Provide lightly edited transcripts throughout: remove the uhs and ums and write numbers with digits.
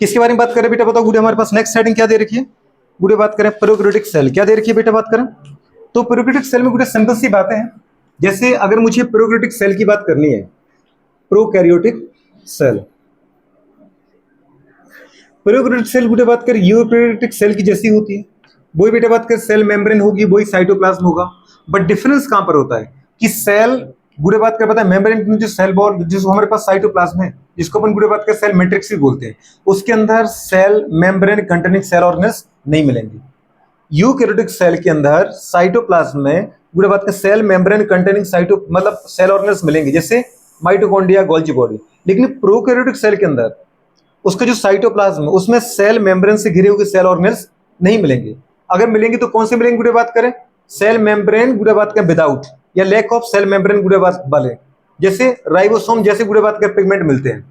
किसके बारे में बात करें बेटा बताओ? गुड़े हमारे पास नेक्स्ट हेडिंग क्या दे रखी है? गुड़े बात करें प्रोकैरियोटिक सेल, क्या दे रखी है बेटा बात करें? तो प्रोकैरियोटिक सेल में गुड़े सिंपल सी बातें हैं। जैसे अगर मुझे प्रोकैरियोटिक सेल की बात करनी है, प्रोकैरियोटिक सेल, प्रोकैरियोटिक सेल गुड़े बात करें यूकैरियोटिक सेल की जैसी होती है, वही बेटा बात करें सेल मेम्ब्रेन होगी, वही साइटोप्लाज्म होगा। बट डिफरेंस कहां पर होता है कि सेल गुड़े बात कर पता है मेम्ब्रेन में जो सेल बॉल जिसको हमारे पास साइटोप्लाज्म है, जिसको अपन गुड़े बात कर सेल मैट्रिक्स भी बोलते हैं, उसके अंदर cell membrane containing cell organelles नहीं मिलेंगे। यूकैरियोटिक सेल के अंदर साइटोप्लाज्म में गुड़े बात कर सेल मेम्ब्रेन कंटेनिंग साइटो मतलब सेल ऑर्गेनेल्स मिलेंगे, जैसे माइटोकॉन्ड्रिया, गोल्जी बॉडी। लेकिन प्रोकैरियोटिक सेल के अंदर उसका जो साइटोप्लाज्म है उसमें सेल मेम्ब्रेन से घिरे हुए सेल ऑर्गेनेल्स नहीं मिलेंगे। अगर मिलेंगे तो कौन से मिलेंगे गुड़े बात करें? सेल मेम्ब्रेन गुड़े बात करें विदाउट या लैक ऑफ सेल मेम्ब्रेन गुड़े बात वाले, जैसे राइबोसोम जैसे गुड़े बात करें पिगमेंट मिलते हैं।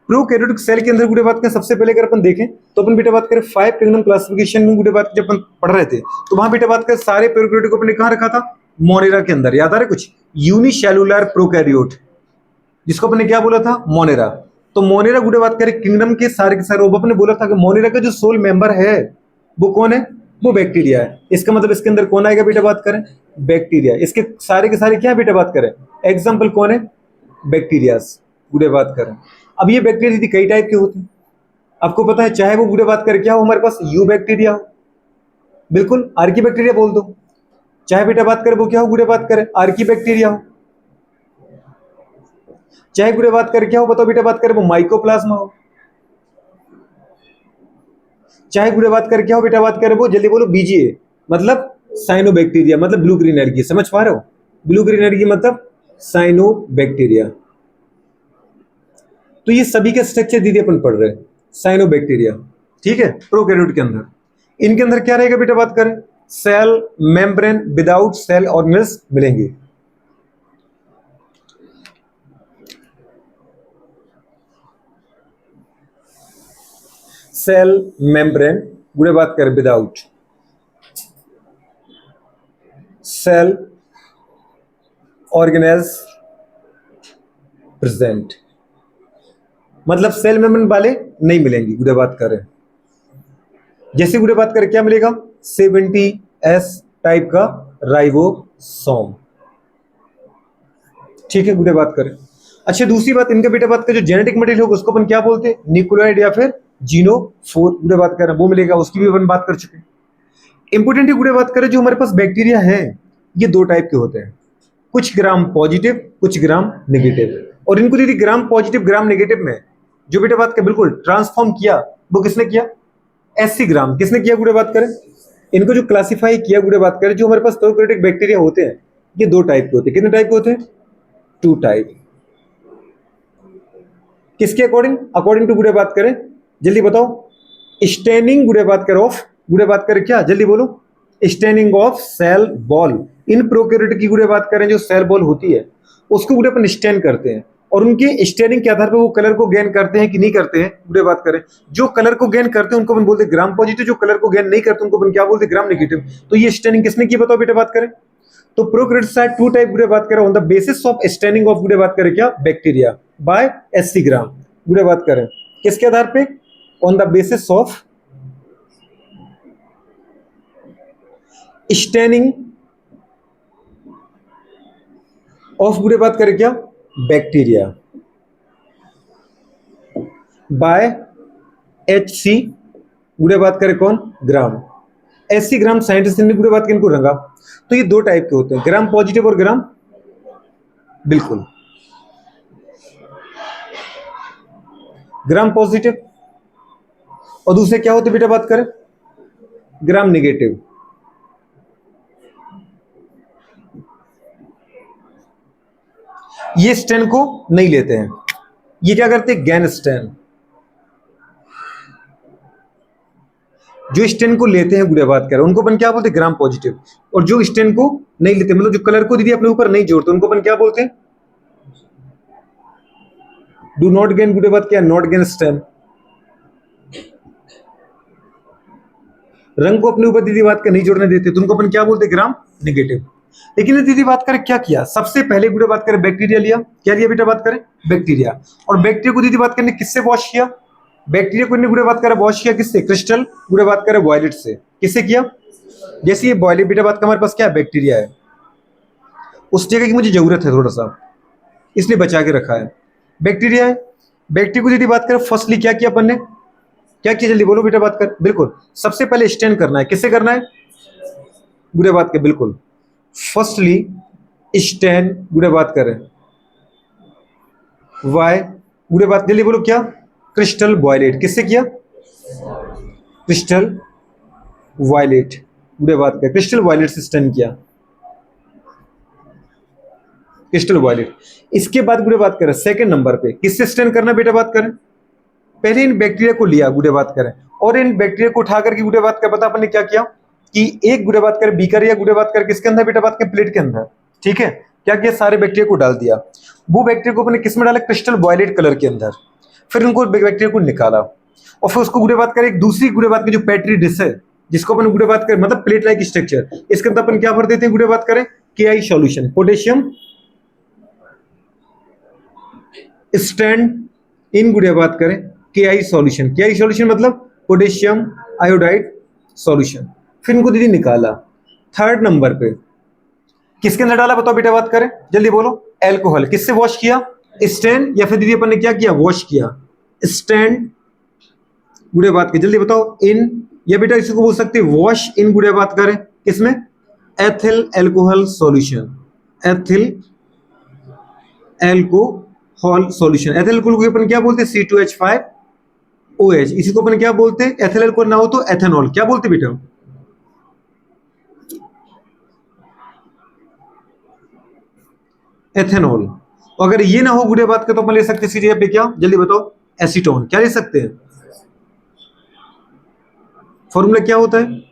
प्रोकैरियोटिक सेल के अंदर गुड़े बात करें सबसे पहले अगर अपन देखें तो अपन बेटा बात करें 5 किंगडम क्लासिफिकेशन में गुड़े बात जब अपन पढ़ रहे थे तो वहां बेटा बात करें सारे प्रोकैरियोटिक को अपने कहां रखा था? मोनेरा के अंदर। याद आ रहा है कुछ? यूनिसेलुलर प्रोकैरियोट, जिसको अपने क्या बोला था? मोनेरा। तो मोनेरा गुड़े बात करें किंगडम के सारे अपने बोला था कि मोनेरा का जो सोल मेंबर है वो कौन है? वो बैक्टीरिया है। इसका मतलब इसके अंदर कौन आएगा बेटा बात करें? बैक्टीरिया। इसके सारे के सारे क्या बेटा बात करें? एग्जाम्पल कौन है? बैक्टीरियाज गुड़े बात करें। अब ये बैक्टीरिया यदि कई टाइप के होते हैं, आपको पता है, चाहे वो गुड़े बात करें क्या हो हमारे पास? यू बैक्टीरिया हो, बिल्कुल आर्की बैक्टीरिया बोल दो। चाहे बेटा बात करें वो क्या हो गुड़े बात करें? आर्की बैक्टीरिया हो। चाहे गुड़े बात करें क्या हो बताओ बेटा बात करें? वो माइकोप्लाज्मा हो। चाहे गुड़े बात करें क्या हो बेटा बात करें? वो जल्दी बोलो बीजीए मतलब साइनोबैक्टीरिया मतलब ब्लू ग्रीन एलगी। समझ पा रहे हो? ब्लू ग्रीन एलगी मतलब साइनोबैक्टीरिया। तो ये सभी के स्ट्रक्चर दीदी अपन पढ़ रहे हैं, साइनोबैक्टीरिया। ठीक है, प्रोकैरियोट के अंदर इनके अंदर क्या रहेगा बेटा बात करें? Cell membrane without cell organelles मिलेंगे। सेल मेम्ब्रेन गुड़े बात करें विदाउट सेल ऑर्गेनेल्स प्रेजेंट, मतलब सेल मेम्ब्रेन वाले नहीं मिलेंगे गुड़े बात करें। जैसे गुड़े बात करें क्या मिलेगा? 70S टाइप का राइबोसोम। ठीक है गुड़े बात करें। अच्छा दूसरी बात, इनका बेटा बात करें जो जेनेटिक मटेरियल होगा उसको अपन क्या बोलते हैं? न्यूक्लियोइड या फिर जीनोफोर गुड़े बात करें, वो मिलेगा, उसकी भी अपन बात कर चुके हैं। इंपोर्टेंट गुड़े बात करें जो हमारे पास बैक्टीरिया है ये दो टाइप के होते हैं, कुछ ग्राम पॉजिटिव कुछ ग्राम नेगेटिव। और इनको यदि ग्राम पॉजिटिव ग्राम नेगेटिव में जो बेटा बात करें बिल्कुल ट्रांसफॉर्म किया, वो किसने किया? एससी ग्राम। किसने किया गुड़े बात करें? इनको जो क्लासिफाई किया गुड़े बात करें, जो हमारे पास प्रोकैरियोटिक बैक्टीरिया होते हैं ये दो टाइप के होते हैं। कितने टाइप के होते हैं? 2 टाइप। किसके अकॉर्डिंग? अकॉर्डिंग टू गुड़े बात करें, जल्दी बताओ। स्टेनिंग गुड़े बात करें ऑफ गुड़े बात करें क्या? जल्दी बोलो। Staining of cell wall. इन प्रोकैरियोट की गुड़े बात करें जो सेल बॉल होती है उसको गुड़े अपन स्टेन करते हैं, और उनके स्टेनिंग के आधार पर वो कलर को गेन करते हैं कि नहीं करते हैं गुड़े बात करें। जो कलर को गेन करते हैं उनको अपन बोलते हैं ग्राम पॉजिटिव, जो कलर को गेन नहीं करते उनको अपन क्या बोलते हैं? Gram negative. तो ये स्टेनिंग किसने की बताओ बेटा बात करें? तो प्रोकैरियोट्स आर 2 टाइप गुड़े बात करें on the basis of staining of गुड़े बात करें क्या? बैक्टीरिया बाय एससी ग्राम गुड़े बात करें। किसके आधार पे? On the basis of staining of गुड़े बात करें क्या? बैक्टीरिया बाय HC गुड़े बात करें कौन? ग्राम। एससी ग्राम साइंटिस्ट ने गुड़े बात किनको रंगा? तो ये दो टाइप के होते हैं, ग्राम पॉजिटिव और ग्राम, बिल्कुल ग्राम पॉजिटिव। और दूसरे क्या होते बेटा बात करें? Gram negative. ये स्टेन को नहीं लेते हैं, ये क्या करते हैं? Gain stand. जो स्टेन को लेते हैं गुड़े बात करें उनको अपन क्या बोलते हैं? Gram positive. और जो स्टेन को नहीं लेते मतलब जो कलर को दीदी अपने ऊपर नहीं जोड़ते उनको अपन क्या बोलते हैं? डू नॉट गेन गुड़े बात क्या? Not gain stain. रंग को अपने ऊपर दीदी बात का नहीं जोड़ने देते तो उनको अपन क्या बोलते हैं? Gram negative. लेकिन दीदी बात करें क्या किया? सबसे पहले गुड़े बात करें बैक्टीरिया लिया। क्या लिया बेटा बात करें? बैक्टीरिया। और बैक्टीरिया को दीदी बात करने किससे वॉश किया? बैक्टीरिया को इन्हें गुड़े बात करें वॉश किया किससे, क्रिस्टल गुड़े बात करें वॉयलेट से। किससे किया, जैसे ये वॉयलेट बेटा बात का हमारे पास क्या है, बैक्टीरिया है, उस जगह की मुझे जरूरत है थोड़ा सा, इसलिए बचा के रखा है। बैक्टीरिया है, बैक्टीरिया को यदि बात करें फर्स्टली क्या किया अपन ने, क्या किया जल्दी बोलो बेटा बात कर, बिल्कुल सबसे पहले स्टेन करना है, किससे करना है, गुड़े बात के, बिल्कुल फर्स्टली स्टेन गुड़े बात करें, वाई गुड़े बात जल्दी बोलो क्या, क्रिस्टल वॉयलेट, किससे किया, क्रिस्टल वॉयलेट गुड़े बात करें, क्रिस्टल वॉयलेट से स्टेन किया, क्रिस्टल वॉयलेट। इसके बाद गुड़े बात करें सेकंड नंबर पे किससे स्टेन करना बेटा बात करें, पहले इन बैक्टीरिया को लिया गुड़े बात करें, और इन बैक्टीरिया को उठा करके गुड़े बात कर, पता अपन ने क्या किया कि एक गुड़े बात कर बीकर या गुड़े बात कर किसके अंदर बेटा बात कर, प्लेट के अंदर, ठीक है, क्या किया सारे बैक्टीरिया को डाल दिया, वो बैक्टीरिया को अपने किस में डाला, क्रिस्टल वॉयलेट कलर के अंदर, फिर उनको बैक्टीरिया को निकाला, और फिर उसको गुड़े बात कर एक दूसरी गुड़े बात की जो पेट्री डिश है, जिसको अपन गुड़े बात कर मतलब प्लेट लाइक स्ट्रक्चर, इसके अंदर अपन क्या भर देते हैं गुड़े बात करें, KI solution, potassium stand in गुड़े बात करें KI सॉल्यूशन, KI सॉल्यूशन मतलब पोटेशियम आयोडाइड सॉल्यूशन, फिर इनको दीदी निकाला। थर्ड नंबर पे किसके अंदर डाला बताओ बेटा बात करें, जल्दी बोलो, एल्कोहल, किससे वॉश किया, स्टैंड, या फिर दीदी अपन ने क्या किया, वॉश किया, स्टैंड गुड़े बात की, जल्दी बताओ, इन, या बेटा इसको बोल सकते वॉश इन गुड़े बात करें किसमें, ethyl alcohol solution, ethyl alcohol solution, ethyl alcohol को अपन क्या बोलते हैं, C2H5OH, इसी को अपन क्या बोलते हैं, एथिल एल्कोहल ना हो तो एथेनॉल, क्या बोलते बेटा, एथेनॉल। अगर ये ना हो गुड़े बात का तो अपन ले सकते हैं सीधे पे क्या, जल्दी बताओ, एसीटोन, क्या ले सकते हैं, फॉर्मूला क्या होता है,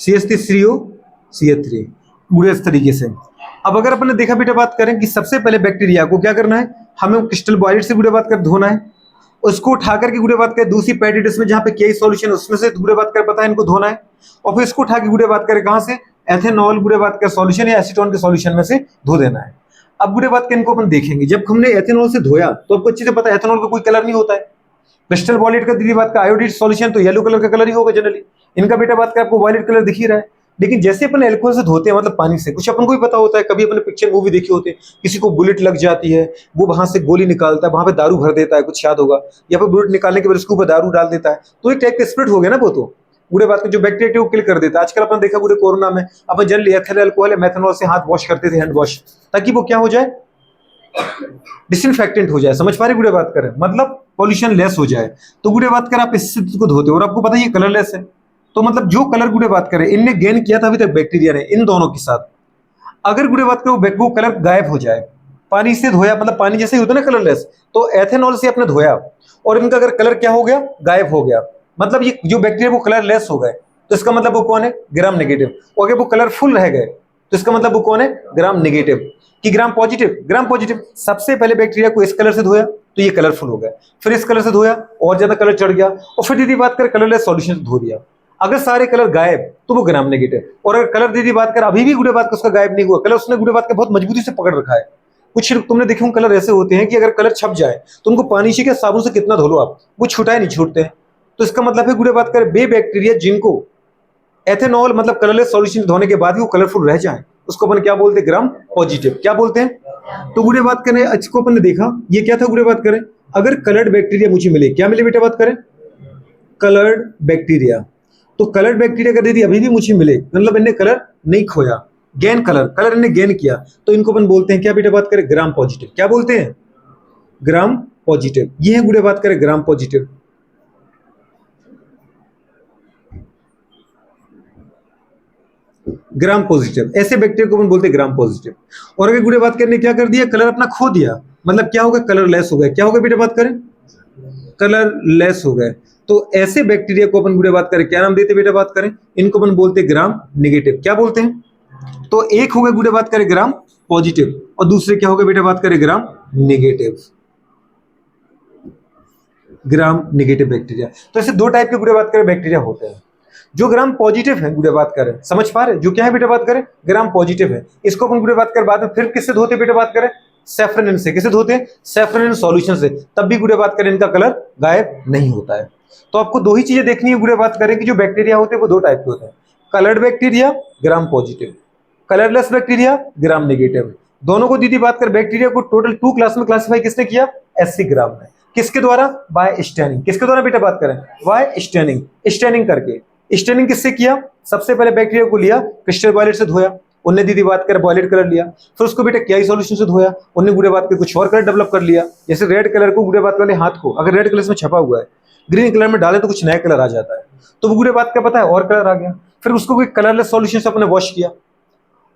CH3COCH3 गुड़े इस तरीके से। अब अगर अपन ने देखा बेटा बात करें कि सबसे पहले बैक्टीरिया को क्या करना है, हमें क्रिस्टल वॉयलेट से गुड़े बात कर धोना है, उसको उठा करके गुड़े बात कर दूसरी पैटी डिश में जहां पे KI सॉल्यूशन उसमें से गुड़े बात कर पता है इनको धोना है, और फिर इसको उठा के गुड़े बात करें कहां से, एथेनॉल गुड़े बात कर सॉल्यूशन या एसीटोन के सॉल्यूशन में से धो देना है। अब गुड़े बात कर इनको अपन देखेंगे, जब हमने एथेनॉल से धोया तो आपको अच्छे से पता है एथेनॉल का कोई कलर नहीं होता है, क्रिस्टल वॉयलेट का दीदी बात का आयोडीन सॉल्यूशन तो येलो कलर का कलर ही होगा जनरली, इनका बेटा बात का आपको वॉयलेट कलर दिख ही रहा है। लेकिन जैसे अपन अल्कोहल से धोते हैं मतलब पानी से, कुछ अपन को भी पता होता है, कभी अपने पिक्चर मूवी देखी होती है, किसी को बुलेट लग जाती है, वो वहां से गोली निकालता है, वहां पे दारू भर देता है, कुछ याद होगा, या फिर बुलेट निकालने के बाद उसके ऊपर दारू डाल देता है, तो एक टाइप का स्प्रिट हो गया ना, वो तो गुड़े बात का जो बैक्टीरिया को किल कर देता है। आजकल अपन देखा पूरे कोरोना में अपन जनरली एथिल अल्कोहल या मेथनॉल से हाथ वॉश करते थे, हैंड वॉश, ताकि वो क्या हो जाए, डिसइंफेक्टेंट हो जाए, समझ पा रहे गुड़े बात करें, मतलब पॉल्यूशन लेस हो जाए। तो गुड़े बात कर आप इससे को धोते हो और आपको पता है ये कलरलेस है, तो मतलब जो कलर गुड़े बात करें इनने गेन किया था अभी तक बैक्टीरिया ने, इन दोनों के साथ अगर गुड़े बात करें वो कलर गायब हो जाए, पानी से धोया मतलब पानी जैसे ही होता है ना कलरलेस, तो एथेनॉल से अपने धोया और इनका अगर कलर क्या हो गया, गायब हो गया, मतलब ये जो बैक्टीरिया वो कलरलेस हो गए, तो इसका मतलब वो कौन है, ग्राम नेगेटिव। और अगर वो कलरफुल रह गए तो इसका मतलब वो कौन है, ग्राम नेगेटिव। कि ग्राम पॉजिटिव, ग्राम पॉजिटिव, सबसे पहले बैक्टीरिया को इस कलर से धोया तो ये कलरफुल हो गया, फिर इस कलर से धोया और ज्यादा कलर चढ़ गया, और फिर दीदी बात कर कलरलेस सॉल्यूशन से धो दिया, अगर सारे कलर गायब तो वो ग्राम नेगेटिव। और अगर कलर दीदी बात कर अभी भी गुड़े बात का उसका गायब नहीं हुआ, कलर उसने गुड़े बात का बहुत मजबूती से पकड़ रखा है। कुछ तुमने देखे होंगे कलर ऐसे होते हैं कि अगर कलर छप जाए तो उनको पानी से क्या साबुन से कितना धो लो आप, वो छुटाए नहीं छूटते हैं। तो इसका मतलब है गुड़े बात कर बे बैक्टीरिया जिनको एथेनॉल मतलब कलरलेस सॉल्यूशन धोने के बाद भी वो कलरफुल रह जाए, उसको अपन क्या बोलते हैं, ग्राम पॉजिटिव। क्या बोलते हैं, तो गुड़े बात करें इसको अपन ने देखा ये क्या था गुड़े बात करें, अगर कलर्ड बैक्टीरिया मुझे मिले, क्या मिले बेटा बात करें, कलर्ड बैक्टीरिया, तो कलर्ड बैक्टीरिया का यदि अभी भी मुझे मिले मतलब इनने कलर नहीं खोया, गेन कलर इन्हें गेन किया, तो इनको अपन बोलते हैं क्या बेटा बात करें, ग्राम पॉजिटिव। क्या बोलते हैं, ग्राम पॉजिटिव। ये है गुड़े बात करें ग्राम पॉजिटिव। ग्राम पॉजिटिव, ऐसे बैक्टीरिया को अपन बोलते हैं ग्राम पॉजिटिव। और अगर गुड़े बात करने क्या कर दिया, कलर अपना खो दिया, मतलब क्या होगा, कलरलेस हो गए। क्या होगा बेटा बात करें, कलरलेस हो गए, तो ऐसे बैक्टीरिया को अपन गुड़े बात करें क्या नाम देते बेटा बात करें, इनको अपन बोलते हैं ग्राम नेगेटिव। क्या बोलते हैं, तो एक हो गए गुड़े बात करें ग्राम पॉजिटिव और दूसरे क्या हो गए बेटा बात करें gram negative, gram negative bacteria. तो ऐसे दो टाइप के गुड़े बात करें बैक्टीरिया होते हैं। जो ग्राम पॉजिटिव है गुड़े बात करें, समझ पा रहे, जो क्या है बेटा बात करें, ग्राम पॉजिटिव है, इसको अपन गुड़े बात करें बाद में फिर किससे धोते बेटा बात करें, सेफ्रन से। किसे धोते हैं? सेफ्रन सॉल्यूशन से। तब भी गुड़े बात करें इनका कलर गायब नहीं होता है। तो आपको दो ही चीजें देखनी है गुड़े बात करें कि जो बैक्टीरिया होते हैं वो दो टाइप के होते हैं, coloured bacteria gram positive, colourless bacteria gram negative. दोनों को दीदी बात कर बैक्टीरिया को टोटल 2 क्लास में क्लासिफाई किसने किया? एससी ग्राम में। किसके द्वारा? By staining. किसके द्वारा बेटा बात करें? By staining. स्टेनिंग करके। स्टेनिंग किससे किया? सबसे पहले बैक्टीरिया को लिया, क्रिस्टल वॉयलेट से धोया, उनने दीदी बात कर वॉयलेट कलर लिया, फिर उसको बेटा क्याई सॉल्यूशन से धोया, उनने गुड़े बात के कुछ और कलर डेवलप कर लिया। जैसे रेड कलर को गुड़े बात वाले हाथ को अगर रेड कलर में छपा हुआ है, ग्रीन कलर में डाले तो कुछ नया कलर आ जाता है, तो वो गुड़े बात का पता है और कलर आ गया। फिर उसको कोई कलरलेस सॉल्यूशन से अपने वॉश किया।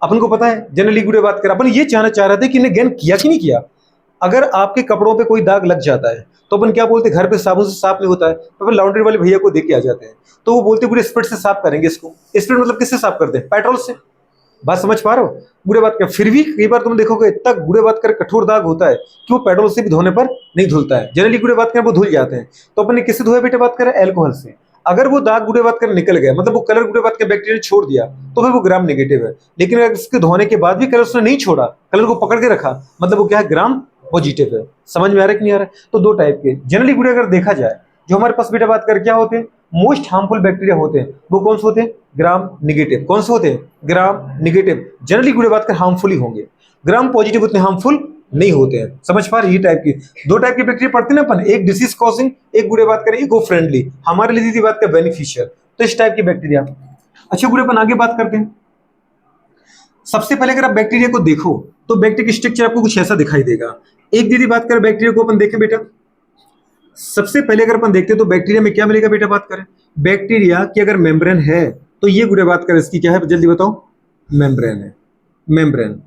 अपन को पता है जनरली गुड़े बात कर अपन ये जानना चाह रहे थे कि इन्हें गेन किया कि नहीं किया। अगर आपके कपड़ों पे कोई दाग लग जाता है तो अपन क्या बोलते हैं, घर पे साबुन से साफ नहीं होता है तो अपन लॉन्ड्री वाले भैया को देख के आ जाते हैं, तो वो बोलते पूरे स्पिरिट से साफ करेंगे इसको। स्पिरिट मतलब किससे साफ करते हैं? पेट्रोल से। बात समझ पा रहे हो? बुरे बात कर फिर भी कई बार तुम देखोगे इतना बुरे बात कर कठोर दाग होता है कि वो पेट्रोल से भी धोने पर नहीं धुलता है। जनरली बुरे बात कर वो धुल जाते हैं। तो अपन ने किससे धोया बेटे बात करें? एल्कोहल से। अगर वो दाग बुरे बात कर निकल गया, मतलब वो कलर बुरे बात कर बैक्टीरिया छोड़ दिया, तो फिर वो ग्राम नेगेटिव है। लेकिन अगर इसके धोने के बाद भी कलर उसने नहीं छोड़ा, कलर को पकड़ के रखा, मतलब वो क्या है? ग्राम पॉजिटिव है। समझ में आ रहा है कि नहीं आ रहा है? तो दो टाइप के जनरली बुरे अगर देखा जाए जो हमारे पास बेटा बात कर क्या होते हैं, मोस्ट हार्मफुल बैक्टीरिया होते हैं, वो कौन से होते हैं? ग्राम निगेटिव। कौन से होते हैं? ग्राम निगेटिव। जनरली गुड़े बात कर हार्मफुल ही होंगे, ग्राम पॉजिटिव उतने हार्मफुल नहीं होते हैं। समझ पा रहे? ये टाइप की दो टाइप की बैक्टीरिया पढ़ते हैं ना अपन, एक डिसीज कॉजिंग, एक गुड़े बात करें इको फ्रेंडली, हमारे लिए दीदी बात कर बेनिफिशियल। तो इस टाइप की बैक्टीरिया। अच्छा गुड़े अपन आगे बात करते हैं। सबसे पहले अगर आप बैक्टीरिया को देखो तो बैक्टीरिया स्ट्रक्चर आपको कुछ ऐसा दिखाई देगा। एक दीदी बात कर बैक्टीरिया को अपन देखें बेटा, सबसे पहले अगर अपन देखते हैं तो बैक्टीरिया में क्या मिलेगा बेटा बात करें? बैक्टीरिया की अगर मेम्ब्रेन है तो ये गुड़े बात करें इसकी क्या है जल्दी बताओ? मेम्ब्रेन है। मेम्ब्रेन।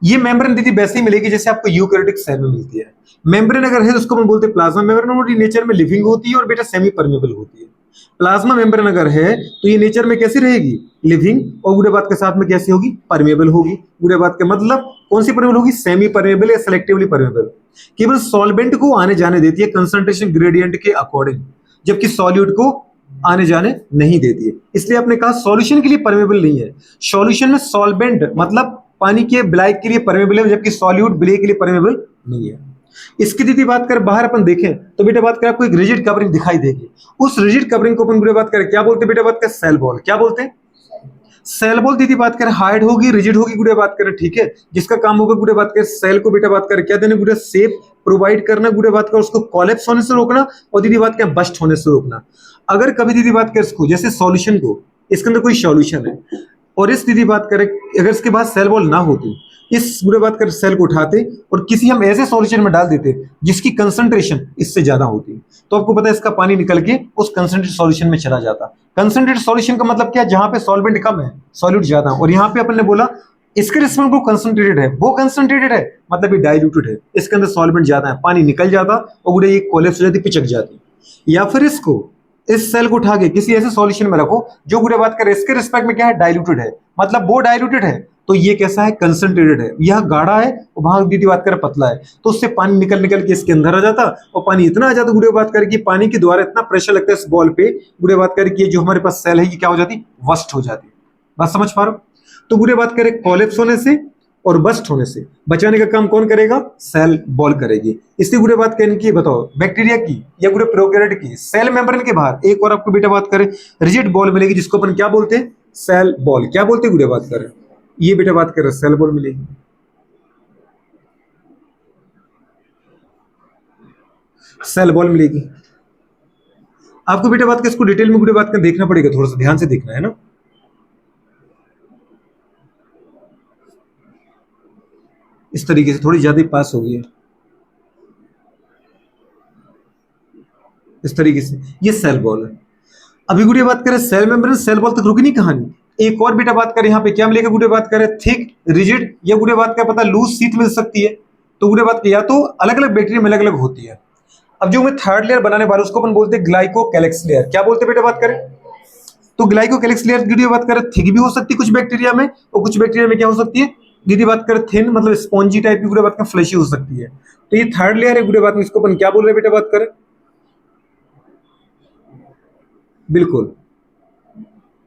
ये मेम्ब्रेन दीदी वैसे ही मिलेगी जैसे आपको यूकैरियोटिक सेल में मिलती है। मेम्ब्रेन अगर है तो उसको हम बोलते हैं प्लाज्मा मेम्ब्रेन, और नेचर में लिविंग होती है और बेटा सेमी परमेबल होती है। प्लाज्मा मेम्ब्रेन अगर है तो ये नेचर में कैसी रहेगी? लिविंग, और गुड़े बात के साथ में कैसी होगी? परमेबल होगी। गुड़े बात के मतलब कौन सी परमेबल होगी? सेमी परमेबल या सेलेक्टिवली परमेबल। केवल सॉल्वेंट को आने जाने देती है कंसंट्रेशन ग्रेडियंट के अकॉर्डिंग, जबकि सॉल्यूट को आने जाने नहीं देती है। इसलिए आपने कहा सॉल्यूशन के लिए परमेबल नहीं है। सॉल्यूशन में सॉल्वेंट मतलब पानी के ब्लैक के लिए परमेबल है, जबकि सॉल्यूट ब्लैक के लिए परमेबल नहीं है। इसकी दीदी बात कर बाहर अपन देखें तो बेटा बात कर आपको एक रिजिड कवरिंग दिखाई देगी। उस रिजिड कवरिंग को अपन बेटा बात करें क्या बोलते हैं? बेटा बात कर सेल बॉल। क्या बोलते हैं? सेल बॉल दीदी बात करें हार्ड होगी, रिजिड होगी गुड़े बात करें, ठीक है, जिसका काम होगा गुड़े बात करें सेल को बेटा बात करें क्या देना? गुड़े शेप प्रोवाइड करना, गुड़े बात कर उसको कोलैप्स होने से रोकना, और दीदी बात करें बस्ट होने से रोकना। अगर कभी दीदी बात करें इसको जैसे सॉल्यूशन को, इसके अंदर कोई सॉल्यूशन है और इस दीदी बात करें अगर इसके बाद सेल बॉल ना होती, इस बुरे बात कर सेल को उठाते और किसी हम ऐसे सॉल्यूशन में डाल देते जिसकी कंसंट्रेशन इससे ज्यादा होती, तो आपको पता है इसका पानी निकल के उस कंसंट्रेटेड सॉल्यूशन में चला जाता। कंसंट्रेटेड सॉल्यूशन का मतलब क्या? जहां पे सॉल्वेंट कम है सॉल्यूट ज्यादा, और यहाँ पे अपन ने बोला इसके रिस्पॉन्स वो कंसंट्रेटेड है, वो कंसंट्रेटेड है मतलब ये डाइल्यूटेड है, इसके अंदर सॉल्वेंट ज्यादा है, पानी निकल जाता और बुरे ये कोलैप्स हो जाती, पिचक जाती। या फिर इसको इस सेल को उठा के किसी ऐसे सॉल्यूशन में रखो जो बुरे बात कर इसके रिस्पेक्ट में क्या है? डाइल्यूटेड है, मतलब वो डाइल्यूटेड है तो ये कैसा है? कंसंट्रेटेड है। यह गाढ़ा है और वहां दीदी बात कर पतला है, तो उससे पानी निकल निकल के इसके अंदर आ जाता, और पानी इतना आ जाता गुड़े बात कर कि पानी के द्वारा इतना प्रेशर लगता है इस बॉल पे, गुड़े बात कर कि जो हमारे पास सेल है ये क्या हो जाती? वस्ट हो जाती। बात समझ पा रहे हो? तो गुड़े बात करें कोलैप्स होने से और बस्ट होने से बचाने का काम कौन करेगा? सेल बॉल करेगी। इसलिए गुड़े बात कहने की बताओ बैक्टीरिया की या गुड़े प्रोकैरियोट की सेल मेम्ब्रेन के बाहर एक और आपको बेटा बात करें रिजिड बॉल मिलेगी जिसको अपन क्या बोलते हैं? Cell wall. क्या बोलते हैं गुड़े बात करें? ये बेटा बात कर रहे सेल बॉल मिलेगी। सेल बॉल मिलेगी आपको बेटा बात कर, इसको डिटेल में गुड़े बात कर देखना पड़ेगा, थोड़ा सा ध्यान से देखना है ना। इस तरीके से थोड़ी ज्यादा पास हो गई है, इस तरीके से ये सेल बॉल है। अभी गुड़िया बात करें सेल मेम्ब्रेन, सेल बॉल तक रुकी नहीं कहानी। एक और बेटा बात करें यहाँ पे क्या मिलेगा? गुड़िया बात करें थिक रिजिड या गुड़िया बात का पता लूज शीट मिल सकती है। तो गुड़िया बात या तो अलग अलग बैक्टीरिया में अलग अलग होती है। अब जो मैं थर्ड लेयर बनाने वाला उसको अपन बोलते हैं ग्लाइकोकैलिक्स लेयर। क्या बोलते हैं बेटा बात करें? तो ग्लाइकोकैलिक्स लेयर दीदी बात करें थिक भी हो सकती है कुछ बैक्टीरिया में, और कुछ बैक्टीरिया में क्या हो सकती है दीदी बात करें थिन, मतलब स्पॉन्जी टाइप की गुड़िया बात करें फ्लैशी हो सकती है। तो ये थर्ड लेयर है गुड़िया बात में, इसको अपन क्या बोल रहे हैं बेटा बात करें? बिल्कुल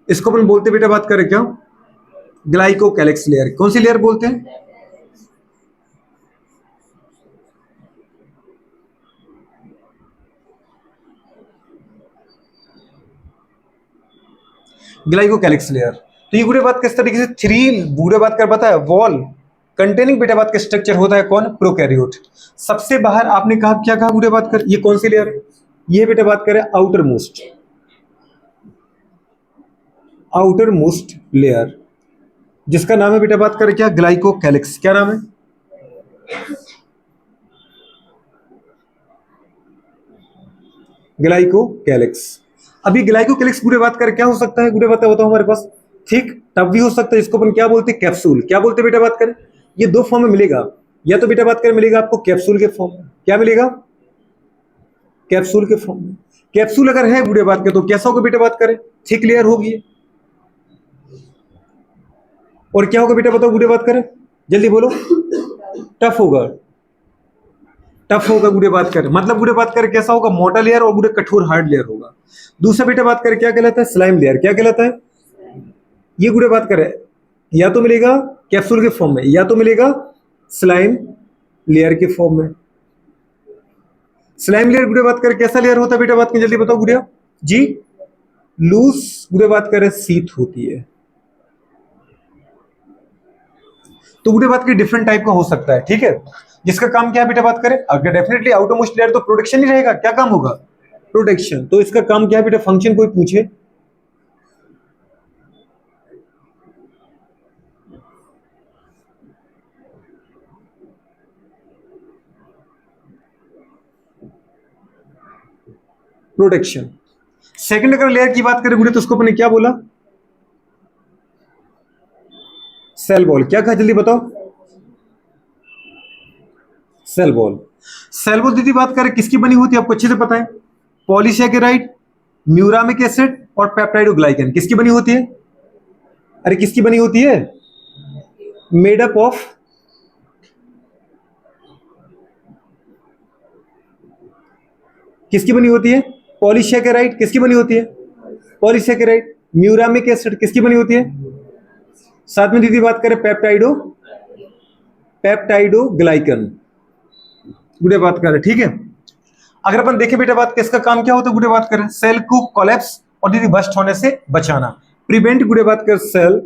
इसको अपन बोलते बेटा बात करें क्या? Glycocalyx layer. कौन सी लेयर बोलते हैं? Glycocalyx layer. तो ये गुड़े बात किस तरीके से थ्री गुड़े बात कर पता है वॉल कंटेनिंग बेटा बात का स्ट्रक्चर होता है कौन? प्रोकैरियोट। सबसे बाहर आपने कहा क्या कहा गुड़े बात कर, ये कौन सी लेयर है? ये बेटा बात करें आउटर मोस्ट लेयर, जिसका नाम है बेटा बात करें क्या? ग्लाइकोकैलिक्स। क्या नाम है? ग्लाइकोकैलिक्स। अभी ग्लाइकोकैलिक्स गुड़े बात करें क्या हो सकता है? गुड़े बात बताओ हमारे पास ठीक तब भी हो सकता है, इसको अपन क्या बोलते हैं? कैप्सूल। क्या बोलते हैं बेटा बात करें? ये दो फॉर्म में मिलेगा, या तो बेटा बात करें मिलेगा आपको कैप्सूल के फॉर्म में। क्या मिलेगा? कैप्सूल के फॉर्म में। कैप्सूल अगर है गुड़े बात करें तो कैसा होगा बेटा बात करें? थिक लेयर होगी। और क्या होगा बेटा बताओ गुड़े बात करें, जल्दी बोलो। टफ होगा। टफ होगा गुड़े बात करें, मतलब गुड़े बात करें कैसा होगा? मोटा लेयर और गुड़े कठोर हार्ड लेयर होगा। दूसरा बेटा बात करें क्या कहलाता है? Slime layer. क्या कहलाता है? ये गुड़े बात करें या तो मिलेगा कैप्सूल के फॉर्म में, या तो मिलेगा स्लाइम लेयर के फॉर्म में। स्लाइम लेयर गुड़े बात करें कैसा लेयर होता है बेटा बात करें, जल्दी बताओ गुड़िया जी। लूज गुड़े बात करें शीत होती है। तो गुड़े बात करें डिफरेंट टाइप का हो सकता है, ठीक है। जिसका काम क्या है बेटा बात करें? अगर डेफिनेटली आउटर मोस्ट लेयर तो प्रोटेक्शन ही रहेगा। क्या काम होगा? प्रोटेक्शन। तो इसका काम क्या है बेटा? फंक्शन कोई पूछे प्रोटेक्शन। सेकंड अगर लेयर की बात करें गुड़े तो उसको अपने क्या बोला? Cell wall. क्या कहा जल्दी बताओ? Cell wall. सेल वॉल दीदी बात करें किसकी बनी होती है? आपको अच्छे से पता है। पॉलीसैकेराइड, म्यूरामिक एसिड और पेप्टाइडोग्लाइकन किसकी बनी होती है? अरे किसकी बनी होती है? मेड अप ऑफ किसकी बनी होती है? पॉलीसैकेराइड। किसकी बनी होती है? पॉलीसैकेराइड। म्यूरामिक एसिड किसकी बनी होती है? साथ में दीदी बात करें पेप्टाइडोग्लाइकन गुड़े बात करें, ठीक है। अगर अपन देखें बेटा बात किसका काम क्या होता है गुड़े बात करें? सेल को कोलैप्स और दीदी बस्ट होने से बचाना, प्रिवेंट गुड़े बात कर सेल,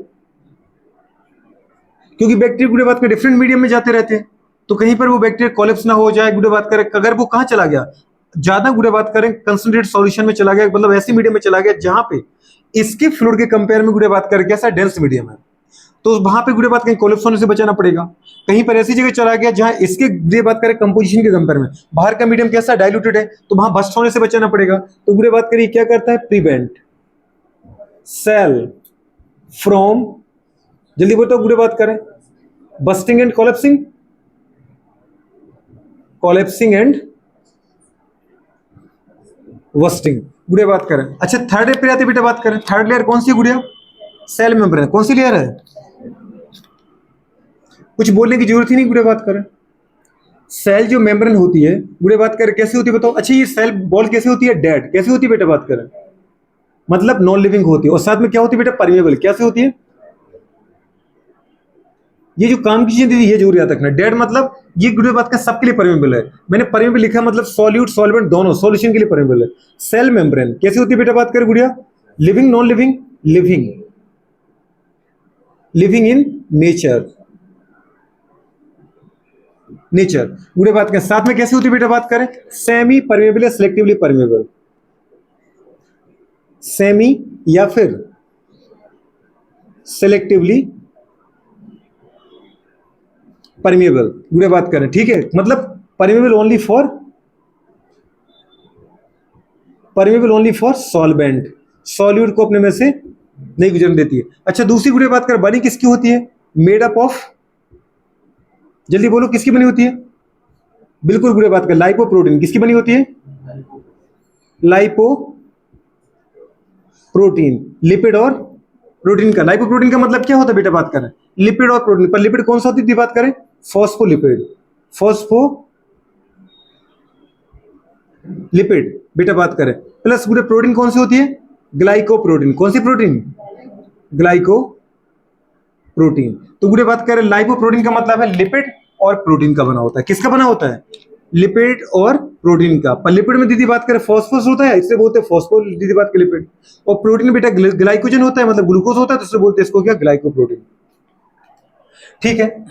क्योंकि बैक्टीरिया गुड़े बात कर डिफरेंट मीडियम में जाते रहते हैं, तो कहीं पर वो बैक्टीरिया कोलैप्स ना हो जाए गुड़े बात करें। अगर वो कहां चला गया? ज्यादा गुड़े बात करें कंसंट्रेट सॉल्यूशन में चला गया, मतलब ऐसी मीडियम में चला गया जहां पे इसके फ्लूइड के कंपेयर में गुड़े बात करें कैसा डेंस मीडियम है, तो वहां पे गुड़े बात करें कोलैप्स होने से बचाना पड़ेगा। कहीं पर ऐसी जगह चला गया जहां इसके गुड़े बात करें कंपोजिशन के कंपेयर में बाहर का मीडियम कैसा डाइल्यूटेड है, तो वहां बस्ट होने से बचाना पड़ेगा। तो गुड़े बात करिए क्या करता है? प्रिवेंट सेल फ्रॉम, जल्दी बताओ गुड़े बात करें, बस्टिंग एंड कोलैप्सिंग एंड वस्टिंग गुड़े बात करें। अच्छा थर्ड लेयर पे आते बेटा बात करें। थर्ड लेयर कौन सी गुड़िया? Cell membrane. कौन सी लेयर है? कुछ बोलने की जरूरत ही नहीं गुड़े बात करें। सेल जो मेम्ब्रेन होती है गुड़े बात करें कैसी होती है बताओ? अच्छा ये सेल बॉल कैसी होती है? डेड। कैसी होती है बेटा बात करें? मतलब नॉन लिविंग होती है। और साथ में क्या होती है बेटा? परमेबल। कैसे होती है? ये जो काम की चीजें दीदी ये जरूर याद रखना। डेड मतलब ये गुड़े बात का सबके लिए परमेबल है। मैंने परमेबल लिखा मतलब सॉल्यूट सॉल्वेंट दोनों सॉल्यूशन के लिए परमेबल है। सेल मेम्ब्रेन कैसी होती है बेटा बात करें गुड़िया? Living non living? Living in nature गुड़े बात करें। साथ में कैसी होती है बेटा बात करें? सेमी परमेबल या सिलेक्टिवली परमेबल। सेमी या फिर सिलेक्टिवली परमेबल गुड़े बात करें, ठीक है। मतलब permeable only for solvent, solute को अपने में से नहीं गुजरने देती है। अच्छा दूसरी गुड़े बात करें बनी किसकी होती है? मेड अप ऑफ, जल्दी बोलो किसकी बनी होती है? बिल्कुल गुड़े बात करें लाइपोप्रोटीन। किसकी बनी होती है? लाइपोप्रोटीन। लिपिड और प्रोटीन का। लाइपोप्रोटीन का मतलब क्या होता है बेटा बात करें? लिपिड और प्रोटीन। पर लिपिड कौन सा होती है बात करें? फॉस्फोलिपिड। फॉस्फोलिपिड बेटा बात करें। प्लस गुड़े प्रोटीन कौन सी होती है? ग्लाइकोप्रोटीन। कौन सी प्रोटीन? ग्लाइकोप्रोटीन। तो गुड़े बात करें लाइपोप्रोटीन का मतलब है लिपिड और प्रोटीन का बना होता है। किसका बना होता है? लिपिड और प्रोटीन का। पर लिपिड में दीदी बात करें फॉस्फोरस होता है, इससे बोलते हैं फॉस्फोलिपिड दीदी बात करें लिपिड। और प्रोटीन बेटा ग्लाइकोजन होता है, मतलब ग्लूकोज होता है, तो इससे बोलते हैं इसको क्या, ग्लाइकोप्रोटीन। ठीक है,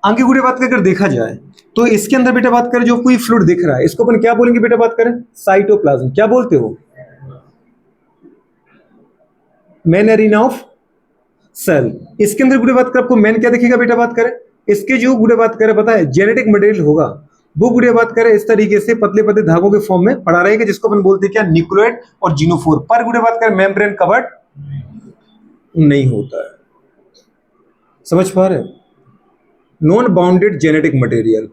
आगे गुड़े बात कर देखा जाए तो इसके अंदर बेटा बात करें जो कोई फ्लूइड दिख रहा है इसको अपन क्या बोलेंगे बेटा बात करें, साइटोप्लाज्म। क्या बोलते हो, मेन एरिना ऑफ सेल। इसके अंदर गुड़े बात कर आपको मेन क्या दिखेगा बेटा बात करें, इसके जो गुड़े बात करें पता है जेनेटिक मटेरियल होगा वो गुड़े बात करें इस तरीके से पतले पतले धागों के फॉर्म में पड़ा रहेगा, जिसको अपन बोलते हैं क्या, न्यूक्लियोइड और जीनोफोर। पर गुड़े बात करें मेम्ब्रेन कवर्ड नहीं होता है। समझ पा रहे, non bounded genetic material.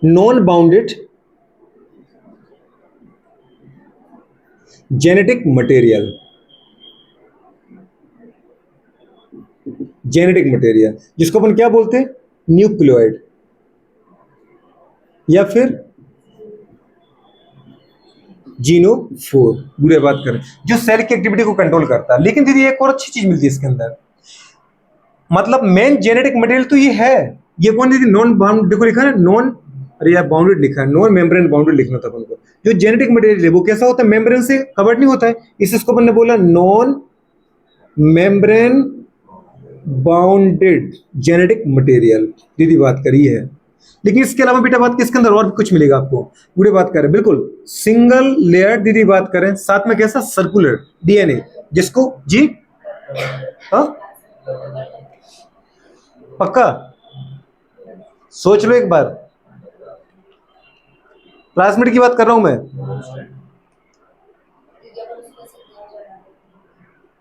Non bounded genetic material, genetic material जिसको अपन क्या बोलते हैं, न्यूक्लियोइड या फिर जीनोफोर। बुरे बात करें जो सेल की एक्टिविटी को कंट्रोल करता है। लेकिन दीदी एक और अच्छी चीज मिलती है इसके अंदर, मतलब मेन जेनेटिक मटेरियल तो ये है, ये कौन दीदी, नॉन बाउंड, देखो लिखा है नॉन, अरे यार बाउंडेड लिखा है, नॉन मेम्ब्रेन बाउंडेड लिखना था अपन को। जो जेनेटिक मटेरियल है वो कैसा होता है, मेम्ब्रेन से कवर्ड नहीं होता है, इसको अपन ने बोला non membrane bounded genetic material. दीदी बात करी है। लेकिन इसके अलावा बेटा बात इसके अंदर और भी कुछ मिलेगा आपको। पूरी बात करें बिल्कुल सिंगल लेयर, दीदी बात करें साथ में कैसा, सर्कुलर डीएनए, जिसको जी हा? पक्का सोच लो एक बार, प्लाज्मिड की बात कर रहा हूं मैं,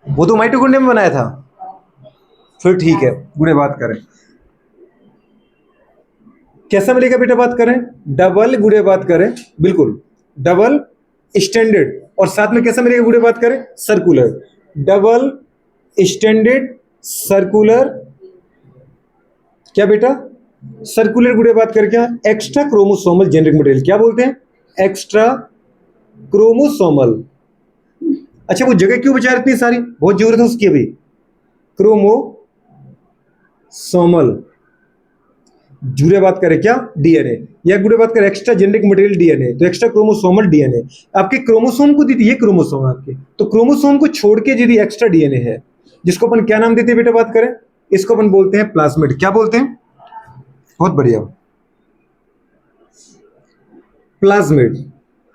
वो तो माइटोकॉन्ड्रिया में बनाया था। फिर ठीक है, गुड़े बात करें कैसा मिलेगा बेटा बात करें, डबल गुड़े बात करें बिल्कुल डबल स्टैंडर्ड, और साथ में कैसा मिलेगा गुड़े बात करें, सर्कुलर, डबल स्टैंडर्ड सर्कुलर, क्या बेटा सर्कुलर गुड़े बात करें क्या, एक्स्ट्रा क्रोमोसोमल जेनेटिक मटेरियल। क्या बोलते हैं, एक्स्ट्रा क्रोमोसोमल। अच्छा वो जगह क्यों बचा इतनी सारी, बहुत जरूरत है उसकी अभी, क्रोमोसोमल जुड़े बात करें क्या, डीएनए, या गुड़े बात करें एक्स्ट्रा जेनेटिक मटेरियल डीएनए, तो एक्स्ट्रा क्रोमोसोमल डीएनए। आपके क्रोमोसोम को दीदी, ये क्रोमोसोम आपके, तो क्रोमोसोम को छोड़ के दीदी एक्स्ट्रा डीएनए है, जिसको अपन क्या नाम देते हैं बेटा बात करें, इसको अपन बोलते हैं प्लाज्मिड। क्या बोलते हैं, बहुत बढ़िया, प्लाज्मिड।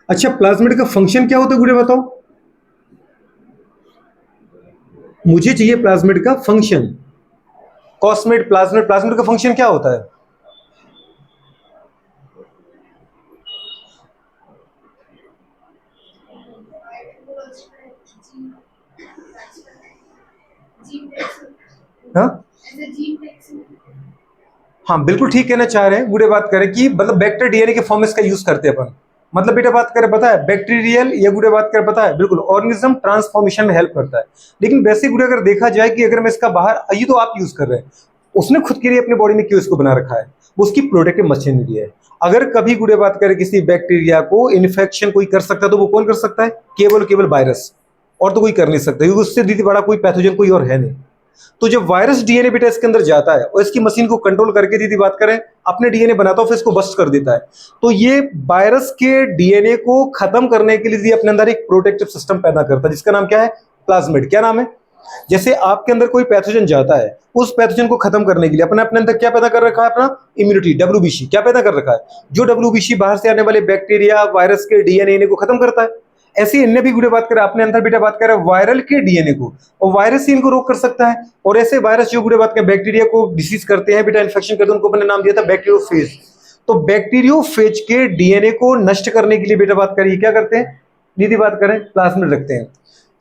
अच्छा प्लाज्मिड का फंक्शन क्या होता है गुड़े बताओ, मुझे चाहिए प्लाज्मिड का फंक्शन, कॉस्मिड प्लाज्मिड, प्लाज्मिड का फंक्शन क्या होता है, हाँ हाँ बिल्कुल ठीक कहना चाह रहे हैं, बुरे बात करें कि मतलब बैक्टीरिया डीएनए के फॉर्म इसका यूज करते हैं अपन, मतलब बेटा बात करें पता है बैक्टीरियल, या गुड़े बात करें पता है बिल्कुल ऑर्गेनिज्म ट्रांसफॉर्मेशन में हेल्प करता है। लेकिन वैसे गुड़े अगर देखा जाए कि अगर मैं इसका बाहर, ये तो आप यूज कर रहे हैं, उसने खुद के लिए अपने बॉडी में क्यों इसको बना रखा है, वो उसकी प्रोटेक्टिव मशीनरी है। अगर कभी गुड़े बात करें किसी बैक्टीरिया को इन्फेक्शन कोई कर सकता है तो वो कौन कर सकता है, केवल वायरस, और तो कोई कर नहीं सकता, क्योंकि उससे दीदी बड़ा कोई पैथोजन कोई और है नहीं। तो जब वायरस डीएनए बेटा इसके अंदर जाता है और इसकी मशीन को कंट्रोल करके दीदी बात करें अपने डीएनए बनाता है, फिर इसको बस्ट कर देता है, तो ये वायरस के डीएनए को खत्म करने के लिए अपने अंदर एक प्रोटेक्टिव सिस्टम पैदा करता है, जिसका नाम क्या है, प्लाज्मिड। क्या नाम है, जैसे आपके अंदर कोई पैथोजन जाता है, उस पैथोजन को खत्म करने के लिए अपने अंदर क्या पैदा कर रखा है, अपना इम्यूनिटी, डब्ल्यूबीसी। क्या पैदा कर रखा है, जो डब्ल्यूबीसी बाहर से आने वाले बैक्टीरिया वायरस के डीएनए को खत्म करता है। ऐसे इनने भी गुड़े बात करें अपने अंदर बेटा बात करें वायरल के डीएनए को, और वायरस ही इनको रोक कर सकता है। और ऐसे वायरस जो गुड़े बात करें बैक्टीरिया को डिसीज करते हैं बेटा, इन्फेक्शन करते हैं, उनको मैंने नाम दिया था बैक्टीरियोफेज। तो बैक्टीरियोफेज के डीएनए को नष्ट करने के लिए बेटा बात करिए क्या करते हैं, दीदी बात करें प्लाज्मिड रखते हैं।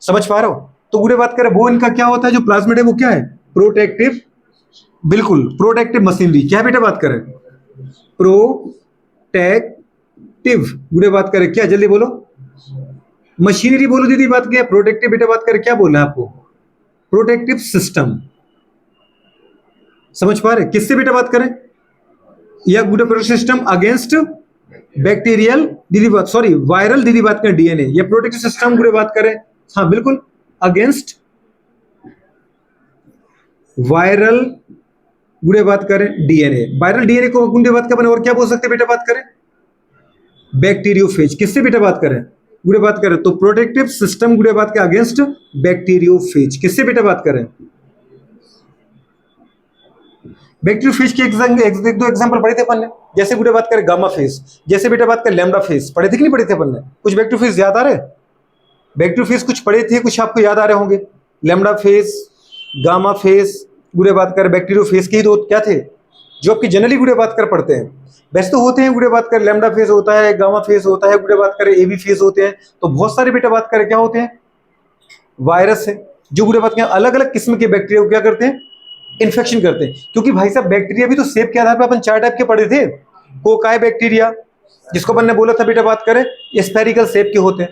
समझ पा रहे हो, तो गुड़े बात करें वो इनका क्या होता है, जो प्लाज्मिड है वो क्या है, प्रोटेक्टिव, बिल्कुल प्रोटेक्टिव मशीनरी। क्या बेटा बात करें, प्रोटेक्टिव, गुड़े बात करें क्या, जल्दी बोलो, मशीनरी बोलो दीदी बात क्या, प्रोटेक्टिव बेटा बात करें क्या बोलना है आपको, प्रोटेक्टिव सिस्टम। समझ पा रहे, किससे बेटा बात करें, या good protective system against bacterial दीदी बात, सॉरी वायरल दीदी बात करें डीएनए, या प्रोटेक्टिव सिस्टम गुड़े बात करें, हाँ बिल्कुल अगेंस्ट वायरल गुड़े बात करें डीएनए, वायरल डीएनए को गुड़े बात का बने और क्या बोल सकते हैं बेटा बात करें, बैक्टीरियोफेज। किससे बेटा बात करें, गुड़े बात करें तो प्रोटेक्टिव सिस्टम गुड़े बात के अगेंस्ट बैक्टीरियोफेज। किससे बेटा बात करें, बैक्टीरियोफेज के एक दो एग्जांपल पढ़े थे अपन ने, जैसे गुड़े बात करें गामा फेज, जैसे बेटा बात करें लैम्डा फेज, पढ़े थे कि नहीं पढ़े थे अपन ने, कुछ बैक्टीरियोफेज याद आ रहे, बैक्टीरियोफेज कुछ पढ़े थे, कुछ आपको याद आ रहे होंगे, लैम्डा फेज, गामा फेज, गुड़े बात करें बैक्टीरियोफेज के ही दो क्या थे जो आपकी जनरली गुड़े बात कर पढ़ते हैं, वैसे तो होते हैं गुड़े बात कर लैम्डा फेज होता है, गामा फेज होता है, गुड़े बात करें एबी फेज होते हैं, तो बहुत सारे बेटा बात करें क्या होते हैं, वायरस है जो गुड़े बात करें अलग अलग किस्म के बैक्टीरिया को क्या करते हैं, इन्फेक्शन करते हैं। क्योंकि भाई साहब बैक्टीरिया भी तो शेप के आधार पर अपन 4 टाइप के पढ़े थे, कोकाई बैक्टीरिया जिसको अपन ने बोला था बेटा बात करें स्फेरिकल शेप के होते हैं,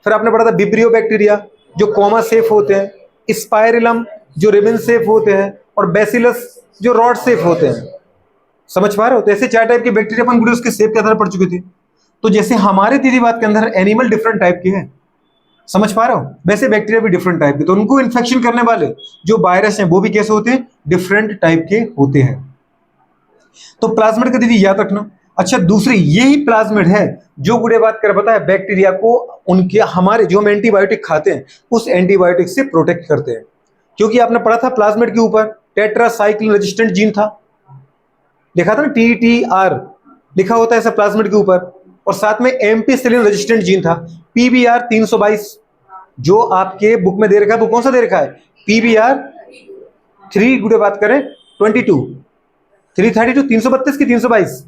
फिर आपने पढ़ा था विब्रियो बैक्टीरिया जो कॉमा शेप होते हैं, स्पाइरलम जो रिबन शेप होते हैं, और बेसिलस जो रॉड शेप होते हैं। समझ पा रहे हो, तो ऐसे 4 टाइप के बैक्टीरिया अपन गुड़े उसके शेप के आधार पर पढ़ चुके थे। तो जैसे हमारे दीदी बात के अंदर एनिमल डिफरेंट टाइप के हैं, समझ पा रहे हो, वैसे बैक्टीरिया भी डिफरेंट टाइप के, तो उनको इन्फेक्शन करने वाले जो वायरस हैं वो भी कैसे होते हैं, डिफरेंट टाइप के होते हैं। तो प्लाज्मिड का दीदी याद रखना। अच्छा दूसरी यही प्लाज्मिड है जो गुड़े बात कर पता है बैक्टीरिया को उनके हमारे जो हम एंटीबायोटिक खाते हैं उस एंटीबायोटिक से प्रोटेक्ट करते हैं। क्योंकि आपने पढ़ा था प्लाज्मिड के ऊपर टेट्रासाइक्लिन रेजिस्टेंट जीन था, देखा था ना, TTR लिखा होता है ऐसा प्लाज्मिड के ऊपर, और साथ में एम्पिसिलिन रेजिस्टेंट जीन था PBR 322 जो आपके बुक में दे रखा है, वो कौन सा दे रखा है, PBR 3 गुड़े बात करें 22 332 332 की 322,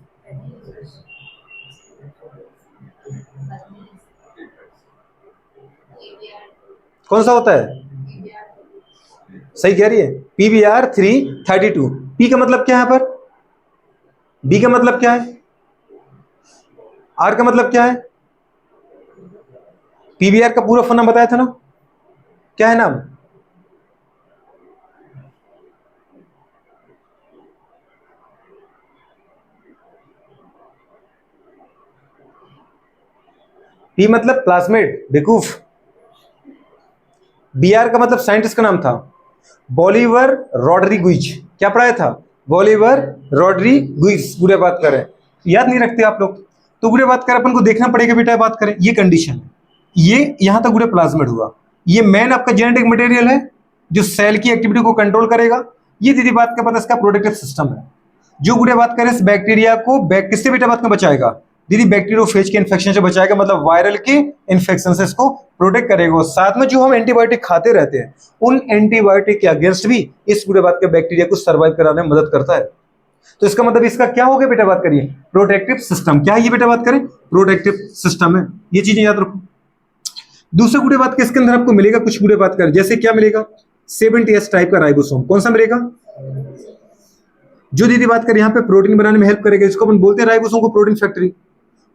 कौन सा होता है, सही कह रही है PBR 332। P का मतलब क्या है पर, B का मतलब क्या है, R का मतलब क्या है, PBR का पूरा फुल नाम बताया था ना, क्या है नाम, P मतलब प्लाज्मिड बेकूफ, BR का मतलब साइंटिस्ट का नाम था बॉलिवर रॉड्रिगुइज, क्या पढ़ाया था, बॉलिवर रॉड्रिगुइज। गुड़े बात करें याद नहीं रखते आप लोग, तो गुड़े बात करें अपन को देखना पड़ेगा बेटा, बात करें ये कंडीशन है, ये यहां तक गुड़े प्लाज्मिड हुआ, ये मेन आपका जेनेटिक मटेरियल है जो सेल की एक्टिविटी को कंट्रोल करेगा। ये दीदी बात का पता इसका प्रोटेक्टिव सिस्टम है जो गुड़े बात करें इस बैक्टीरिया को किससे बेटा बात में बचाएगा, दीदी बैक्टीरियोफेज के इन्फेक्शन से बचाएगा, मतलब वायरल के इन्फेक्शन से इसको प्रोटेक्ट करेगा। साथ में जो हम एंटीबायोटिक खाते रहते हैं उन एंटीबायोटिक के अगेंस्ट भी इस पूरे बात के बैक्टीरिया को सर्वाइव कराने में मदद करता है। तो इसका मतलब इसका क्या हो गया बेटा बात करिए, प्रोटेक्टिव सिस्टम। क्या है ये बेटा बात करें, प्रोटेक्टिव सिस्टम है, ये चीजें याद रखो। दूसरे गुड़े बात के इसके अंदर आपको मिलेगा कुछ गुड़े बात कर, जैसे क्या मिलेगा 70S टाइप का राइबोसोम, कौन सा मिलेगा, जो दीदी बात कर यहाँ पे प्रोटीन बनाने में हेल्प करेगा, इसको अपन बोलते हैं राइबोसोम को प्रोटीन फैक्ट्री।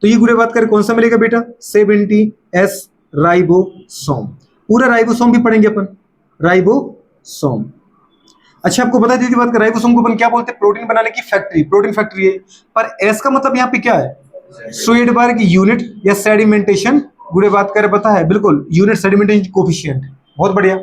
तो ये गुड़े बात करें कौन सा मिलेगा बेटा 70S राइबोसोम, पूरा राइबोसोम भी पढ़ेंगे अपन, राइबोसोम। अच्छा आपको बता दीदी बात कर राइबोसोम को अपन क्या बोलते हैं, प्रोटीन बनाने की फैक्ट्री, प्रोटीन फैक्ट्री है, पर एस का मतलब यहाँ पे क्या है, स्वेडबर्ग यूनिट या सेडिमेंटेशन गुड़े बात करें पता है, बिल्कुल यूनिट सेडिमेंटेशन कोफिशिएंट, बहुत बढ़िया।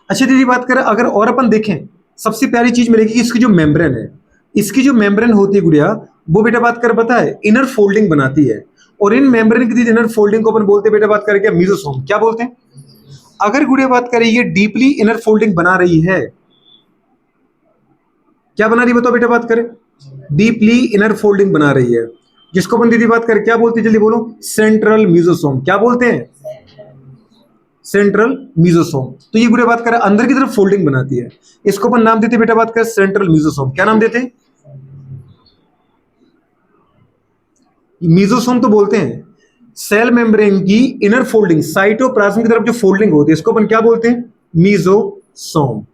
अच्छा दीदी बात करें अगर और अपन देखें, सबसे प्यारी चीज मिलेगी कि इसकी जो मेम्ब्रेन है, इसकी जो मेम्ब्रेन होती है गुड़िया, वो बेटा बात कर पता है इनर फोल्डिंग बनाती है, और इन मेम्ब्रेन की इनर फोल्डिंग को अपन बोलते हैं बेटा बात करें क्या, मीजोसोम। क्या बोलते हैं, अगर गुड़िया बात करें ये डीपली इनर फोल्डिंग बना रही है, क्या बना रही है बताओ बेटा बात करें, डीपली इनर फोल्डिंग बना रही है, जिसको अपन दीदी बात करें क्या बोलते हैं, जल्दी बोलो, सेंट्रल मीजोसोम। क्या बोलते हैं, सेंट्रल मीजोसोम। तो ये गुड़िया बात करें अंदर की तरफ फोल्डिंग बनाती है, इसको अपन नाम देते बेटा बात करें सेंट्रल मीजोसोम। क्या नाम देते हैं, मीजोसोम तो बोलते हैं सेल मेम्ब्रेन की इनर फोल्डिंग, साइटोप्लाज्म की तरफ जो फोल्डिंग होती है इसको अपन क्या बोलते हैं, मीजोसोम।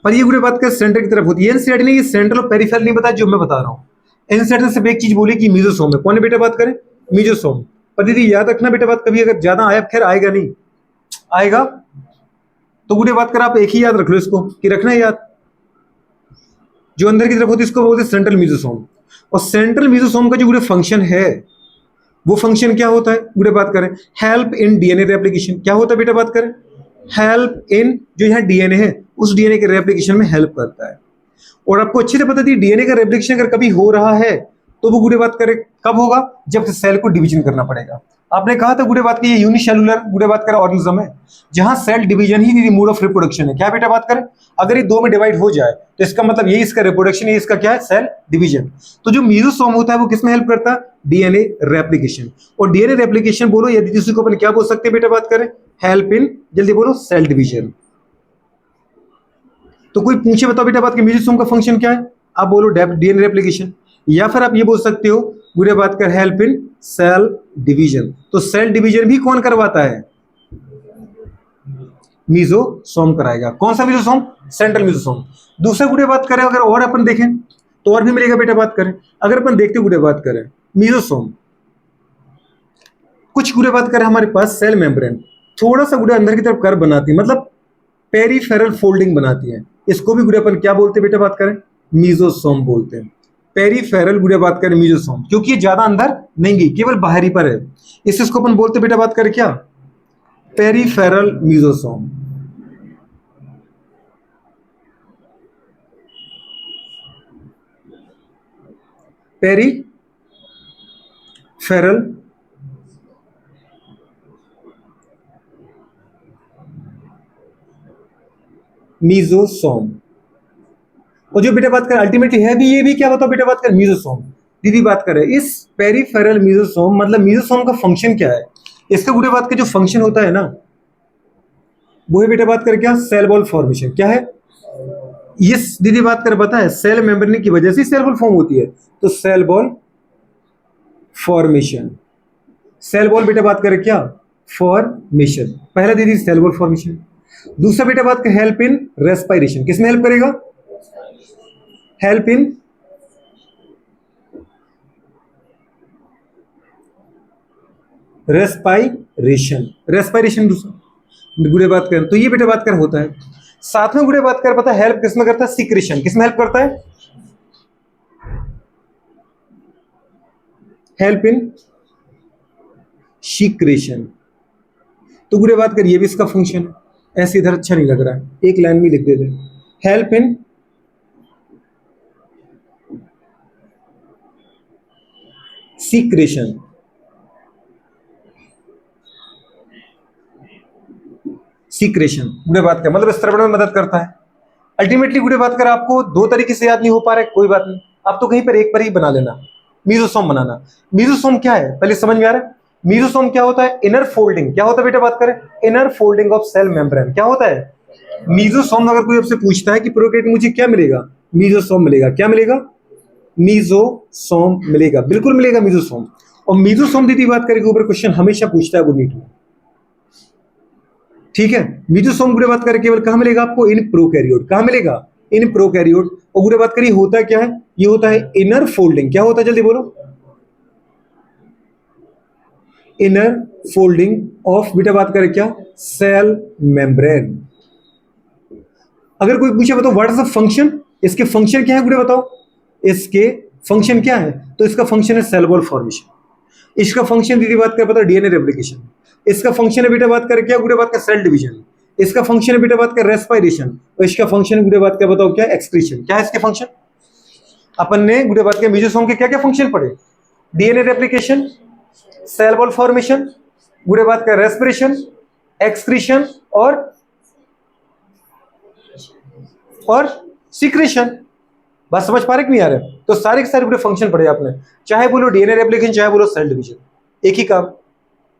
पर ये गुड़िया बात कर सेंटर की तरफ होती है, एनसीईआरटी ने ये सेंट्रल और पेरिफेरल नहीं बताया जो मैं बता रहा हूं, एनसीईआरटी ने सिर्फ एक चीज बोली कि मीजोसोम है, कौन है बेटा बात करें, मीजोसोम। पर दीदी याद रखना बेटा बात, कभी अगर ज्यादा आया, खैर आएगा नहीं, आएगा तो गुड़िया बात कर आप एक ही याद रख लो इसको, कि रखना है याद, जो अंदर की तरफ होती है इसको बोलते हैं सेंट्रल मीजोसोम। और सेंट्रल मीजोसोम का जो गुड़िया फंक्शन है, वो फंक्शन क्या होता है गुड़िया बात करें, हेल्प इन डीएनए रेप्लिकेशन। क्या होता है बेटा बात करें, हेल्प इन, जो यहाँ डीएनए है उस डीएनए के रेप्लिकेशन में हेल्प करता है। और आपको अच्छी से पता थी डीएनए का रेप्लिकेशन अगर कभी हो रहा है तो वो गुड़े बात करे कब होगा, जब सेल को डिवीजन करना पड़ेगा। आपने कहा था गुड़े बात की ये यूनिसेलुलर गुड़े बात करे ऑर्गेनिज्म है जहां सेल डिवीजन ही मोड ऑफ रिप्रोडक्शन है। क्या बेटा बात करें, अगर ये दो में डिवाइड हो जाए तो इसका मतलब ये इसका रिप्रोडक्शन, ये इसका क्या है, सेल डिवीजन। तो जो मीजोसोम होता है वो किसमें हेल्प करता है, डीएनए रेप्लिकेशन। और डीएनए रेप्लिकेशन बोलो यदि किसी को अपन क्या बोल सकते हैं बेटा बात करें, हेल्प इन, जल्दी बोलो, सेल डिवीजन। तो कोई पूछे बताओ बेटा बात के मीजोसोम का फंक्शन क्या है, आप बोलो डीएनए रेप्लिकेशन, या फिर आप ये बोल सकते हो गुड़े बात कर हेल्प इन सेल डिवीजन। तो सेल डिवीजन भी कौन करवाता है, मीजोसोम कराएगा। कौन सा मीजोसोम, सेंट्रल मीजोसोम। दूसरा गुड़े बात करें अगर और अपन देखें तो और भी मिलेगा बेटा बात करें। अगर अपन देखते गुड़े बात करें मीजोसोम, कुछ गुड़े बात करें हमारे पास सेल मेम्ब्रेन थोड़ा सा गुड़े अंदर की तरफ कर्व बनाती है, मतलब पेरीफेरल फोल्डिंग बनाती है। इसको भी गुड़े अपन क्या बोलते हैं बेटा बात करें, मीजोसोम बोलते हैं। पेरीफेरल गुड़े बात करें मीजोसोम, क्योंकि ये ज्यादा अंदर नहीं गई, केवल बाहरी पर है, इसको अपन बोलते बेटा बात करें क्या, पेरीफेरल मीजोसोम। Peripheral mesosome. और जो बेटा बात कर अल्टीमेटली है भी ये भी क्या बताओ बेटा बात कर, मीजोसोम। दीदी बात कर रहे हैं इस पेरीफेरल मीजोसोम, मतलब मीजोसोम का फंक्शन क्या है, इसका गुड़े बात का जो फंक्शन होता है ना वो है बेटा बात कर क्या, सेल बॉल फॉर्मेशन। क्या है ये दीदी बात कर पता है, सेल मेम्ब्रेन की वजह से सेल बॉल फॉर्म होती है, तो cell wall formation. Cell wall बेटा बात करें क्या, फॉर्मेशन। पहला दीदी सेल बॉल फॉर्मेशन। दूसरा बेटा बात कर हेल्प इन रेस्पिरेशन, किसमें हेल्प करेगा, हेल्प इन रेस्पिरेशन। रेस्पिरेशन दूसरा गुड़े बात करें तो ये बेटा बात कर होता है। साथ में गुड़े बात कर पता है हेल्प किसमें करता है, सीक्रेशन। किसमें हेल्प करता है, हेल्प इन सीक्रेशन। तो गुड़े बात कर ये भी इसका फंक्शन है। ऐसे इधर अच्छा नहीं लग रहा है, एक लाइन में लिख देते, हेल्प इन सीक्रेशन। सीक्रेशन गुड़े बात कर मतलब स्त्रवण में मदद करता है। अल्टीमेटली गुड़े बात कर आपको दो तरीके से याद नहीं हो पा रहा है, कोई बात नहीं, आप तो कहीं पर एक पर ही बना लेना, मीजोसोम बनाना। मीजोसोम क्या है पहले समझ में आ रहा है, मीजोसोम क्या होता है, इनर फोल्डिंग। क्या होता है बेटा बात करें, inner folding of cell membrane. क्या होता है मीजोसोम। अगर कोई आपसे पूछता है कि प्रोकैरियोट मुझे क्या मिलेगा, मीजोसोम मिलेगा। क्या मिलेगा, मीजोसोम मिलेगा, बिल्कुल मिलेगा मीजोसोम। और मीजोसोम दीदी बात करेगी ऊपर क्वेश्चन हमेशा पूछता है वो नीट में, ठीक है। मीजोसोम गुड़े बात करें केवल कहां मिलेगा आपको, इन प्रोकैरियोट। कहां मिलेगा, इन प्रोकैरियोट। और गुड़े बात करिए होता क्या है, ये होता है इनर फोल्डिंग। क्या होता है जल्दी बोलो, इनर फोल्डिंग ऑफ बेटा बात करें क्या, सेल मेम्ब्रेन। अगर कोई पूछे बताओ व्हाट इज द फंक्शन, इसके फंक्शन क्या है गुड़े बताओ, इसके फंक्शन क्या है, तो इसका फंक्शन है सेल वॉल फॉर्मेशन। इसका फंक्शन दीदी बात कर पता डीएनए रेप्लिकेशन। इसका फंक्शन है बेटा बात कर क्या, गुड़े बात का सेल डिवीजन। इसका फंक्शन है बेटा बात का रेस्पिरेशन। और इसका फंक्शन गुड़े बात का बताओ क्या, एक्सक्रीशन। क्या है इसके फंक्शन, अपन ने गुड़े बात के मीजोसोम के क्या क्या फंक्शन पढ़े, DNA replication, cell wall formation, गुड़े बात का रेस्पिरेशन, एक्सक्रीशन और सीक्रेशन। बात समझ पा रहे कि नहीं आ रहे, तो सारे के सारे पूरे फंक्शन पढ़े आपने, चाहे बोलो डीएनए रेप्लिकेशन चाहे बोलो सेल डिवीजन, एक ही काम।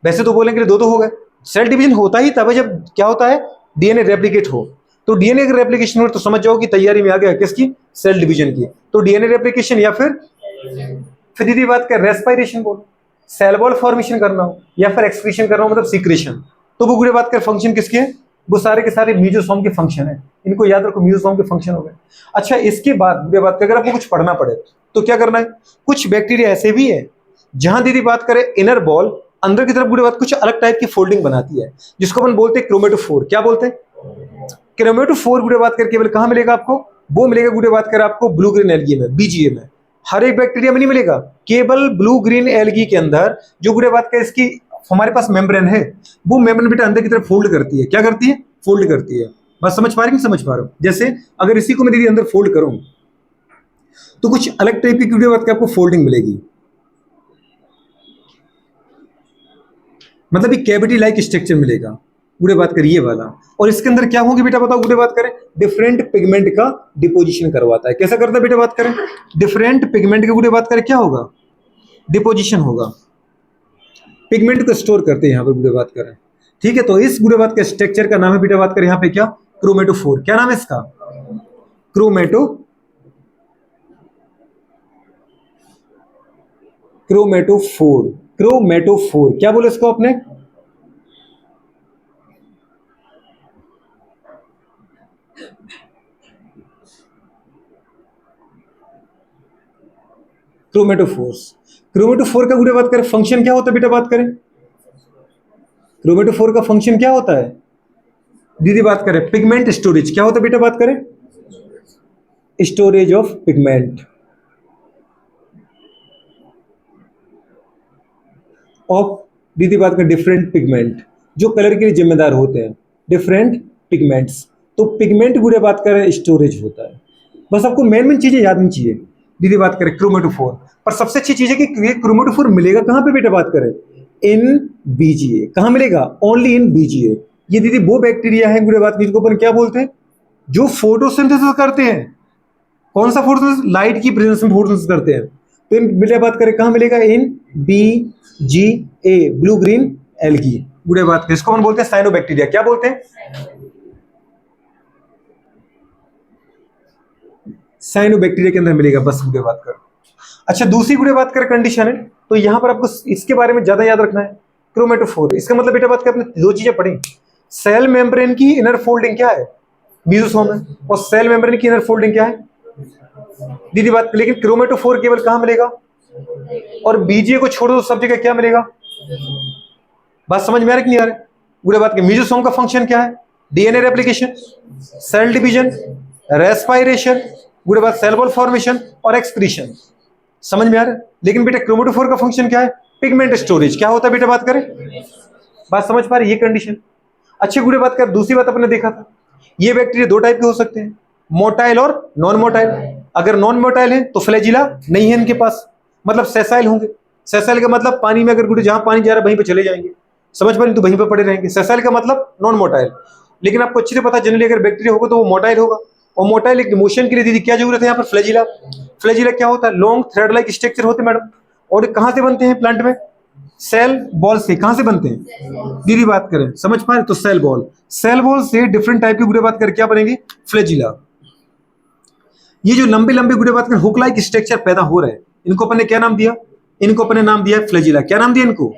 वैसे तो बोलेंगे दो हो गए, सेल डिवीजन होता ही तब है जब क्या होता है, डीएनए रेप्लिकेट हो। तो डीएनए का रेप्लिकेशन हो तो समझ जाओ कि तैयारी में आ गया किसकी, सेल डिवीजन की। तो डीएनए रेप्लिकेशन या फिर दीदी बात कर रेस्पिरेशन बोलो, सेल वॉल फॉर्मेशन करना हो या फिर एक्सक्रीशन करना हो मतलब सीक्रेशन, तो वो गुड़े बात कर फंक्शन किसके हैं, वो सारे के सारे मीजोसोम के फंक्शन है। इनको याद रखो, मीजोसोम के फंक्शन हो गए। अच्छा इसके बाद गुड़े बात कर अगर आपको कुछ पढ़ना पड़े तो क्या करना है, कुछ बैक्टीरिया ऐसे भी है जहां दीदी बात करें इनर बॉल अंदर की तरफ गुड़े बात कुछ अलग टाइप की फोल्डिंग बनाती है, जिसको अपन बोलते हैं क्रोमेटोफोर। क्या बोलते हैं, क्रोमेटोफोर। गुड़े बात कर केवल कहां मिलेगा आपको, वो मिलेगा गुड़े बात कर आपको ब्लू ग्रीन एल्गी में, बीजीए में। हर एक बैक्टीरिया में नहीं मिलेगा, केवल ब्लू ग्रीन एल्गी के अंदर जो गुड़े बात कर इसकी हमारे पास मेम्ब्रेन है, वो मेम्ब्रेन बेटा अंदर की तरफ फोल्ड करती है। क्या करती है? फोल्ड करती है। बस समझ पा रहे नहीं समझ पा रहे हो? जैसे अगर इसी को मैं दीदी अंदर फोल्ड करूं तो कुछ अलग टाइप की वीडियो बात की आपको फोल्डिंग मिलेगी, मतलब एक कैविटी लाइक स्ट्रक्चर मिलेगा। गुड़े बात करिए ये वाला। और इसके अंदर क्या होगी बेटा बताओ? गुड़े बात करें, डिफरेंट पिगमेंट का डिपोजिशन करवाता है। कैसा करता है बेटा बात करें? डिफरेंट पिगमेंट के गुड़े बात करें क्या होगा? डिपोजिशन होगा। पिगमेंट को स्टोर करते हैं यहाँ पे गुड़े बात करें। ठीक है, तो इस गुड़े बात का स्ट्रक्चर का नाम है बेटा बात करें यहाँ पे क्या? क्रोमेटोफोर। क्या नाम है इसका? क्रोमेटोफोर। क्रोमेटोफोर क्या बोले इसको आपने? क्रोमेटोफोर्स। क्रोमेटोफोर का गुड़े बात करें फंक्शन क्या होता है बेटा बात करें? क्रोमेटोफोर का फंक्शन क्या होता है दीदी बात करें? Pigment storage. क्या होता है बेटा बात करें? स्टोरेज ऑफ पिगमेंट ऑफ दीदी बात करें डिफरेंट पिगमेंट, जो कलर के लिए जिम्मेदार होते हैं, डिफरेंट पिगमेंट्स। तो पिगमेंट गुड़े बात करें स्टोरेज होता है। बस आपको मेन मेन चीजें याद नहीं चाहिए दीदी बात करें क्रोमेटोफोर। पर सबसे अच्छी चीज है कि ये क्रोमेटोफोर मिलेगा कहां पे बेटा बात करें? In BGA. कहां मिलेगा? Only in BGA. ये दीदी वो बैक्टीरिया है गुड़े बात की जिनको अपन क्या बोलते हैं? जो फोटोसिंथेसिस करते हैं। कौन सा फोटोसिंथेसिस? लाइट की प्रेजेंस में फोटोसिंथेसिस करते हैं। तो इन मिले बात करें कहां मिलेगा? In B ji A, blue green algae गुड़े बात करें। इसको हम बोलते हैं साइनोबैक्टीरिया। क्या बोलते हैं? साइनोबैक्टीरिया के अंदर मिलेगा। बस गुड़े बात कर। अच्छा, दूसरी गुड़े बात करें कंडीशन है, तो यहां पर आपको इसके बारे में ज्यादा याद रखना है। क्रोमेटोफोर, इसका मतलब बेटा बात कर आपने दो चीजें पढ़ी। सेल मेम्ब्रेन की इनर फोल्डिंग क्या है? मेसोसोम है। और सेल मेम्ब्रेन की इनर फोल्डिंग क्या है दीदी बात? लेकिन क्रोमेटोफोर केवल कहां मिलेगा? और बीजीए को छोड़ दो सब जगह क्या मिलेगा? बात समझ में आ रही कि नहीं आ रही? गुड़े बात के मेसोसोम का फंक्शन क्या है? DNA replication, cell division, respiration, गुड़े बात सेल वॉल फॉर्मेशन और एक्सक्रीशन। समझ में आ रहा है? लेकिन बेटा क्रोमेटोफोर का फंक्शन क्या है? Pigment storage. क्या होता है बेटा बात करें? बात समझ पा रहे? ये कंडीशन। अच्छी गुड़े बात कर। दूसरी बात अपने देखा था, ये बैक्टीरिया दो टाइप के हो सकते हैं, मोटाइल और नॉन मोटाइल। अगर नॉन मोटाइल है तो फ्लैजिला नहीं है इनके पास, मतलब सेसाइल होंगे। सेसाइल का मतलब पानी में अगर गुड़े जहां पानी जा रहा है वहीं पे चले जाएंगे। समझ पा रहे? तो वहीं पे पड़े रहेंगे। सेसाइल का मतलब नॉन मोटाइल। लेकिन आपको अच्छे से पता जनरली अगर बैक्टीरिया होगा तो वो मोटाइल होगा। और मोटाइल एक मोशन के लिए दीदी क्या जरूरत है यहाँ पर? फ्लैजिला। फ्लैजिला क्या होता है? लॉन्ग थ्रेड लाइक स्ट्रक्चर होते हैं मैडम। और ये कहां से बनते हैं प्लांट में? सेल बॉल से। कहां से बनते हैं दीदी बात करें? समझ पा रहे? तो सेल बॉल। सेल बॉल से डिफरेंट टाइप के गुड़े बात कर क्या बनेंगे? फ्लैजिला। ये जो लंबे लंबे गुड़े बात कर हुक लाइक स्ट्रक्चर पैदा हो रहे हैं, इनको अपने क्या नाम दिया? इनको अपने नाम दिया फ्लैजिला। क्या नाम दिया इनको?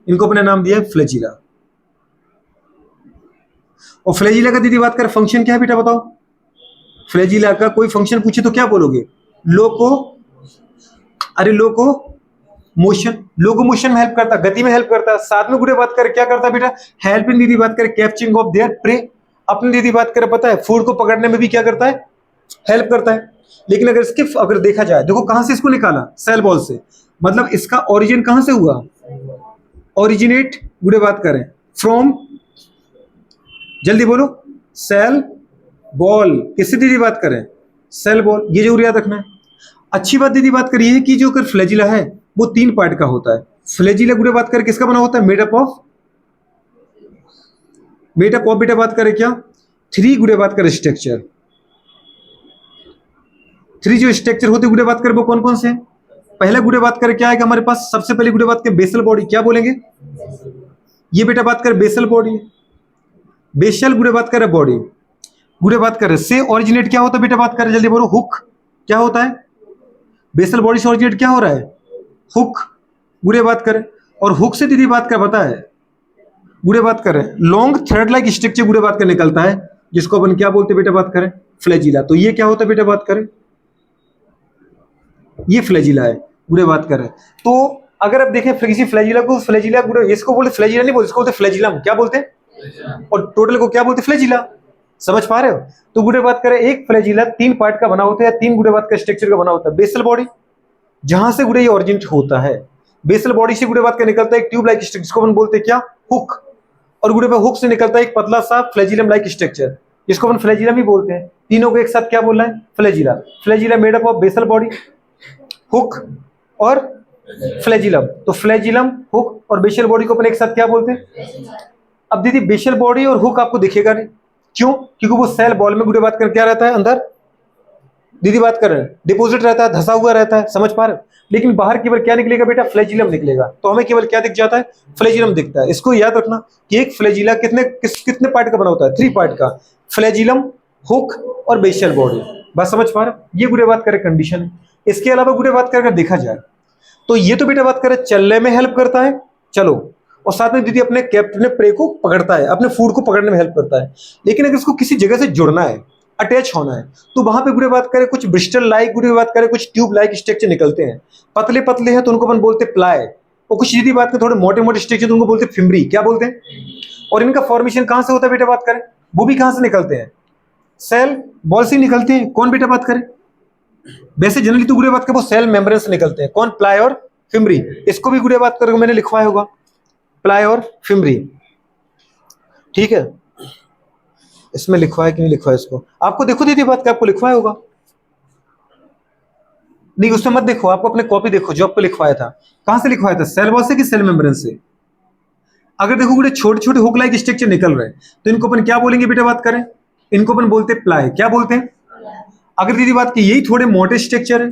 इनको अपने नाम दिया फ्लैजिला। और फ्लैजिला का दीदी बात कर फंक्शन क्या है बेटा बताओ? फ्लैजिला का कोई फंक्शन पूछे तो क्या बोलोगे? लोको, अरे लोको मोशन। लोको मोशन में हेल्प करता, गति में हेल्प करता है। साथ में गुड़े बात कर क्या करता है बेटा? हेल्प इन दीदी बात कर कैप्चरिंग ऑफ देयर प्रे। अपनी दीदी बात कर पता है फूड को पकड़ने में भी क्या करता है? हेल्प करता है। लेकिन अगर इसके अगर देखा जाए, देखो कहां से इसको निकाला? सेल बॉल से। मतलब इसका ओरिजिन कहां से हुआ? ओरिजिनेट गुड़े बात करें फ्रॉम, जल्दी बोलो, सेल बॉल। किससे दीदी बात करें? Cell wall. ये जरूर याद रखना है। अच्छी बात दीदी बात करिए कि जो फ्लैजिला है वो तीन पार्ट का होता है। फ्लैजिला गुड़े बात करें किसका बना होता है? मेडअप ऑफ बेटा बात करें क्या? थ्री गुड़े बात करें स्ट्रक्चर। थ्री जो स्ट्रक्चर होते गुड़े बात करें वो कौन कौन से हैं? पहले गुड़े बात करें क्या है कि हमारे पास सबसे पहले गुड़े बात करें बेसल बॉडी। क्या बोलेंगे? ये बेटा बात करें बेसल बॉडी। बेसल गुड़े बात करें बॉडी। गुड़े बात करें से ओरिजिनेट क्या होता है बेटा बात करें? जल्दी बोलो। हुक। क्या होता है? बेसल बॉडी से ओरिजिनेट क्या हो रहा है? हुक। गुड़े बात करें। और हुक से दीदी बात कर पता है गुड़े बात करें लॉन्ग थ्रेड लाइक स्ट्रक्चर गुड़े बात कर निकलता है, जिसको अपन क्या बोलते हैं बेटा बात करें? फ्लैजिला। तो ये क्या होता है बेटा बात करें? ये फ्लैजिला है गुड़े बात करें। तो अगर आप देखें किसी फ्लैजिला को, फ्लैजिला गुड़े इसको बोलते फ्लैजिला नहीं बोलते, इसको बोलते फ्लैजिलम। क्या बोलते हैं? और टोटल को क्या बोलते? फ्लैजिला। समझ पा रहे हो? तो गुड़े बात करें एक फ्लैजिला तीन पार्ट का बना होता है, तीन गुड़े बात का स्ट्रक्चर का बना होता है। बेसल बॉडी जहां से गुड़े ये ओरिजिनेट होता है, बेसल बॉडी से गुड़े बात कर निकलता है एक ट्यूब लाइक स्ट्रक्चर, जिसको अपन बोलते हैं क्या, हुक। और गुड़े पे हुक से निकलता है एक पतला सा फ्लैजिलम लाइक स्ट्रक्चर, जिसको अपन फ्लैजिलम ही बोलते हैं। तीनों को एक साथ क्या बोल रहा है, flagella. Flagella made up of basal body, hook और फ्लैजिलम। तो फ्लैजिलम, हुक और बेसल बॉडी को अपन एक साथ क्या बोलते हैं। अब दीदी बेसल बॉडी और हुक आपको दिखेगा नहीं, क्यों, क्योंकि वो सेल बॉल में गुड़े बात कर क्या रहता है अंदर, दीदी बात कर रहे हैं, डिपोजिट रहता है, धसा हुआ रहता है, समझ पा रहे हो। लेकिन बाहर केवल क्या निकलेगा बेटा, फ्लैजिलम निकलेगा। तो हमें केवल क्या दिख जाता है, फ्लैजिलम दिखता है। इसको याद रखना कि एक फ्लैजिला कितने पार्ट का बना होता है, 3 पार्ट का, फ्लैजिलम, हुक और बेसल बॉडी। बस समझ पा रहे हो, ये गुड़े बात करे कंडीशन है। इसके अलावा गुड़े बात कर अगर देखा जाए तो ये तो बेटा बात करे चलने में हेल्प करता है, चलो, और साथ में दीदी अपने कैप्टन प्रे को पकड़ता है, अपने फूड को पकड़ने में हेल्प करता है। लेकिन अगर इसको किसी जगह से जुड़ना है, अटैच होना है, तो वहां पे गुड़े बात करें कुछ ब्रिस्टल लाइक गुड़े बात करें कुछ ट्यूब लाइक स्ट्रक्चर निकलते हैं। पतले पतले हैं तो उनको अपन बोलते हैं प्लाई, और कुछ दीदी बात करें थोड़े मोटे मोटे स्ट्रक्चर तो उनको बोलते हैं फिमरी। क्या बोलते हैं। और इनका फॉर्मेशन कहां से होता है बेटा बात करें, वो भी कहां से निकलते हैं, सेल बॉल से निकलते हैं। कौन बेटा बात करें, वैसे जनरली तो गुड़े बात करें वो सेल मेम्ब्रेन से निकलते हैं। कौन, प्लाई और फिमरी। इसको भी गुड़े बात करके मैंने लिखवाया होगा, प्लाई और फिमरी, ठीक है। इसमें लिखवाया कि नहीं लिखवाया, इसको आपको देखो दीदी बात का आपको लिखवाया होगा, नहीं उसमें मत देखो, आपको अपने कॉपी देखो जो आपको लिखवाया था। कहां से लिखवाया था, सेल वॉल से कि सेल मेम्ब्रेन से। अगर देखो गुड़े छोटे छोटे हुक लाइक स्ट्रक्चर निकल रहे हैं तो इनको अपन क्या बोलेंगे बेटा बात करें, इनको अपन बोलते हैं प्लाई। क्या बोलते हैं। अगर दीदी बात की यही थोड़े मोटे स्ट्रक्चर है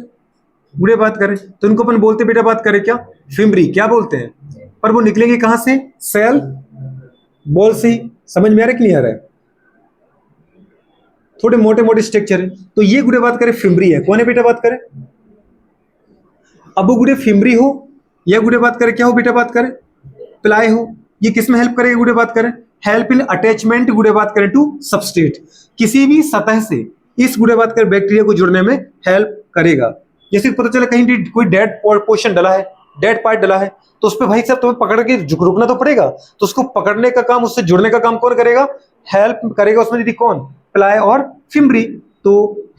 गुड़े बात करें तो इनको अपन बोलते बेटा बात करें क्या, फिमरी। क्या बोलते हैं, पर वो निकलेंगे कहां से, सेल बॉल से ही। समझ में आ रहा है कि नहीं आ रहा है, थोड़े मोटे मोटे स्ट्रक्चर है। तो ये गुड़े बात करें फिमरी है। कौन है बेटा बात करें, अब वो गुड़े फिमरी हो या गुड़े बात करें क्या हो बेटा बात करें, प्लाई हो, ये किस में हेल्प करेगा गुड़े बात करें, हेल्प इन अटैचमेंट गुड़े बात करें टू सबस्ट्रेट। किसी भी सतह से इस गुड़े बात करें बैक्टीरिया को जुड़ने में हेल्प करेगा। जैसे पता चला कहीं कोई डेड पोर्शन डला है, डेड पार्ट डला है, तो उस पर भाई साहब तुम्हें पकड़ के रुकना तो पड़ेगा। तो उसको पकड़ने का काम, उससे जुड़ने का काम कौन करेगा, हेल्प करेगा उसमें दीदी कौन, प्लाई और फिमरी। तो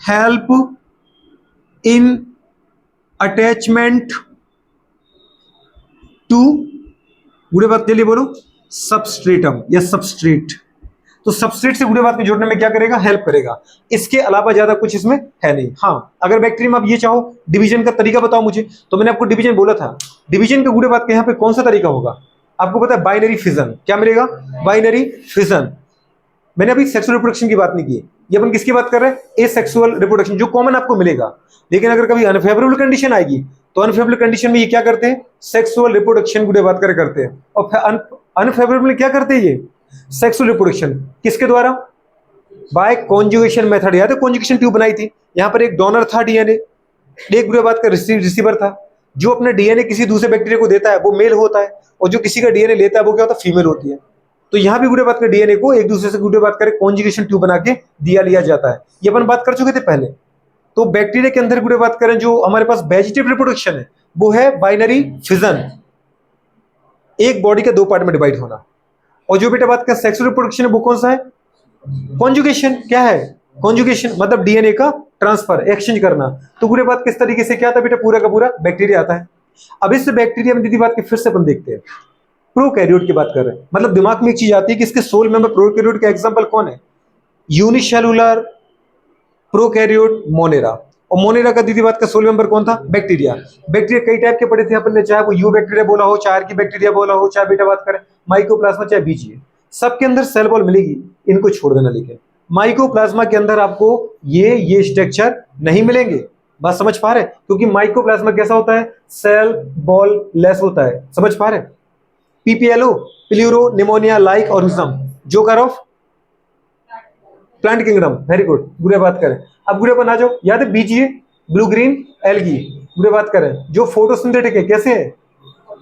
हेल्प इन अटैचमेंट टू गुड़े बात के लिए बोलो सबस्ट्रेटम या सबस्ट्रेट। तो सबस्ट्रेट से गुड़े बात में जोड़ने में क्या करेगा, हेल्प करेगा। इसके अलावा ज्यादा कुछ इसमें है नहीं। हाँ, अगर बैक्टीरिया में आप ये चाहो डिवीजन का तरीका बताओ मुझे, तो मैंने आपको डिवीजन बोला था। डिवीजन का गुड़े बात के यहाँ पे कौन सा तरीका होगा, आपको पता है, बाइनरी फिजन। क्या मिलेगा, बाइनरी फिजन। मैंने अभी सेक्सुअल रिप्रोडक्शन की बात नहीं की, ये अपन किसकी बात कर रहे हैं, एसेक्सुअल रिप्रोडक्शन, जो कॉमन आपको मिलेगा। लेकिन अगर कभी अनफेवरेबल कंडीशन आएगी तो अनफेवरेबल कंडीशन में ये क्या करते हैं, सेक्सुअल रिप्रोडक्शन गुड़े बात करते हैं। और अनफेवरेबल में क्या करते हैं, ये सेक्सुअल रिप्रोडक्शन किसके द्वारा, बाय कॉन्जुगेशन मेथड। याद है कॉन्जुगेशन ट्यूब बनाई थी, यहां पर एक डोनर था डीएनए, एक गुड़े बात का रिसीवर था। जो अपने डीएनए किसी दूसरे बैक्टीरिया को देता है वो मेल होता है, और जो किसी का डीएनए लेता है वो क्या होता है, फीमेल होती है। तो यहां भी गुड़े बात का डीएनए को एक दूसरे से गुड़े बात करें कॉन्जुगेशन ट्यूब बना के दिया लिया जाता है। ये अपन बात कर चुके थे पहले। तो बैक्टीरिया के अंदर गुड़े बात करें जो हमारे पास वेजिटेटिव रिप्रोडक्शन है वो है बाइनरी फिजन, एक बॉडी के 2 पार्ट में डिवाइड होना। और जो बेटा बात का सेक्सुअल रिप्रोडक्शन है वो कौन सा है, कॉन्जुगेशन। क्या है, कॉन्जुगेशन मतलब डीएनए का ट्रांसफर, एक्सचेंज करना। तो गुड़े बात किस तरीके से क्या आता है बेटा, पूरा का पूरा बैक्टीरिया आता है। अब इस बैक्टीरिया में दीदी बात की फिर से अपन देखते हैं, प्रोकैरियोट की बात कर रहे हैं। मतलब दिमाग में एक चीज आती है कि इसके सोल मेंबर प्रोकैरियोट का एग्जांपल कौन है, यूनिसेलुलर प्रोकैरियोट मोनेरा। और मोनेरा का दीदी बात का सोल मेंबर कौन था, बैक्टीरिया। बैक्टीरिया कई टाइप के पढ़े थे अपन ने, चाहे वो यू बैक्टीरिया बोला हो, चाहे की बैक्टीरिया बोला हो, चाहे बेटा बात करें माइकोप्लाज्मा, चाहे बीजीए, सबके अंदर सेल वॉल मिलेगी, इनको छोड़ देना। लेकिन माइकोप्लाज्मा के अंदर आपको ये स्ट्रक्चर नहीं मिलेंगे। बात समझ पा रहे, क्योंकि माइकोप्लाज्मा कैसा होता है, सेल बॉल लेस होता है। समझ पा रहे, PPLO pleuro pneumonia like organism, joker of plant kingdom. Very good, गुड़े बात करें। अब गुड़े पर आ जाओ, याद है बीजीए, ब्लू ग्रीन एल्गी। गुड़े बात करें जो फोटोसिंथेटिक है, कैसे है,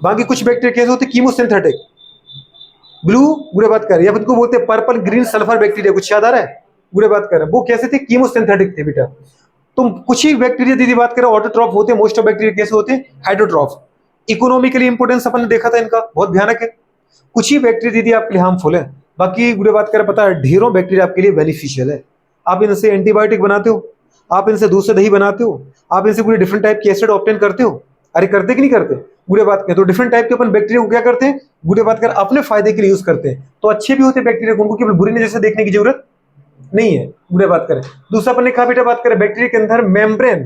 बाकी कुछ बैक्टीरिया कैसे होते हैं, कीमोसिंथेटिक। ब्लू गुड़े बात करें, या को बोलते हैं पर्पल ग्रीन सल्फर बैक्टीरिया, कुछ याद आ रहा है, गुड़े बात करें वो कैसे थे, कीमोसिंथेटिक थे बेटा। तो कुछ ही बैक्टीरिया दीदी बात करें ऑटोट्रॉफ होते हैं, मोस्ट ऑफ बैक्टीरिया कैसे होते हैं, हाइड्रोट्रॉफ। इकोनॉमिकली इंपोर्टेंस अपन ने देखा था इनका, बहुत भयानक है। कुछ ही बैक्टीरिया दीदी आपके लिए हार्मफुल है, बाकी गुड़े बात करें पता है ढेरों बैक्टीरिया आपके लिए बेनिफिशियल है। आप इनसे एंटीबायोटिक बनाते हो, आप इनसे दूध से दही बनाते हो, आप इनसे पूरे डिफरेंट टाइप के एसिड ऑब्टेन करते हो। अरे करते कि नहीं करते, गुड़े बात करें तो डिफरेंट टाइप के अपन बैक्टीरिया को क्या करते हैं, गुड़े बात कर अपने फायदे के लिए यूज करते हैं। तो अच्छे भी होते हैं बैक्टीरिया को, उनको केवल बुरी नजर से देखने की जरूरत नहीं है, गुड़े बात करें। दूसरा अपन ने कहा बेटा बात करें बैक्टीरिया के अंदर मेम्ब्रेन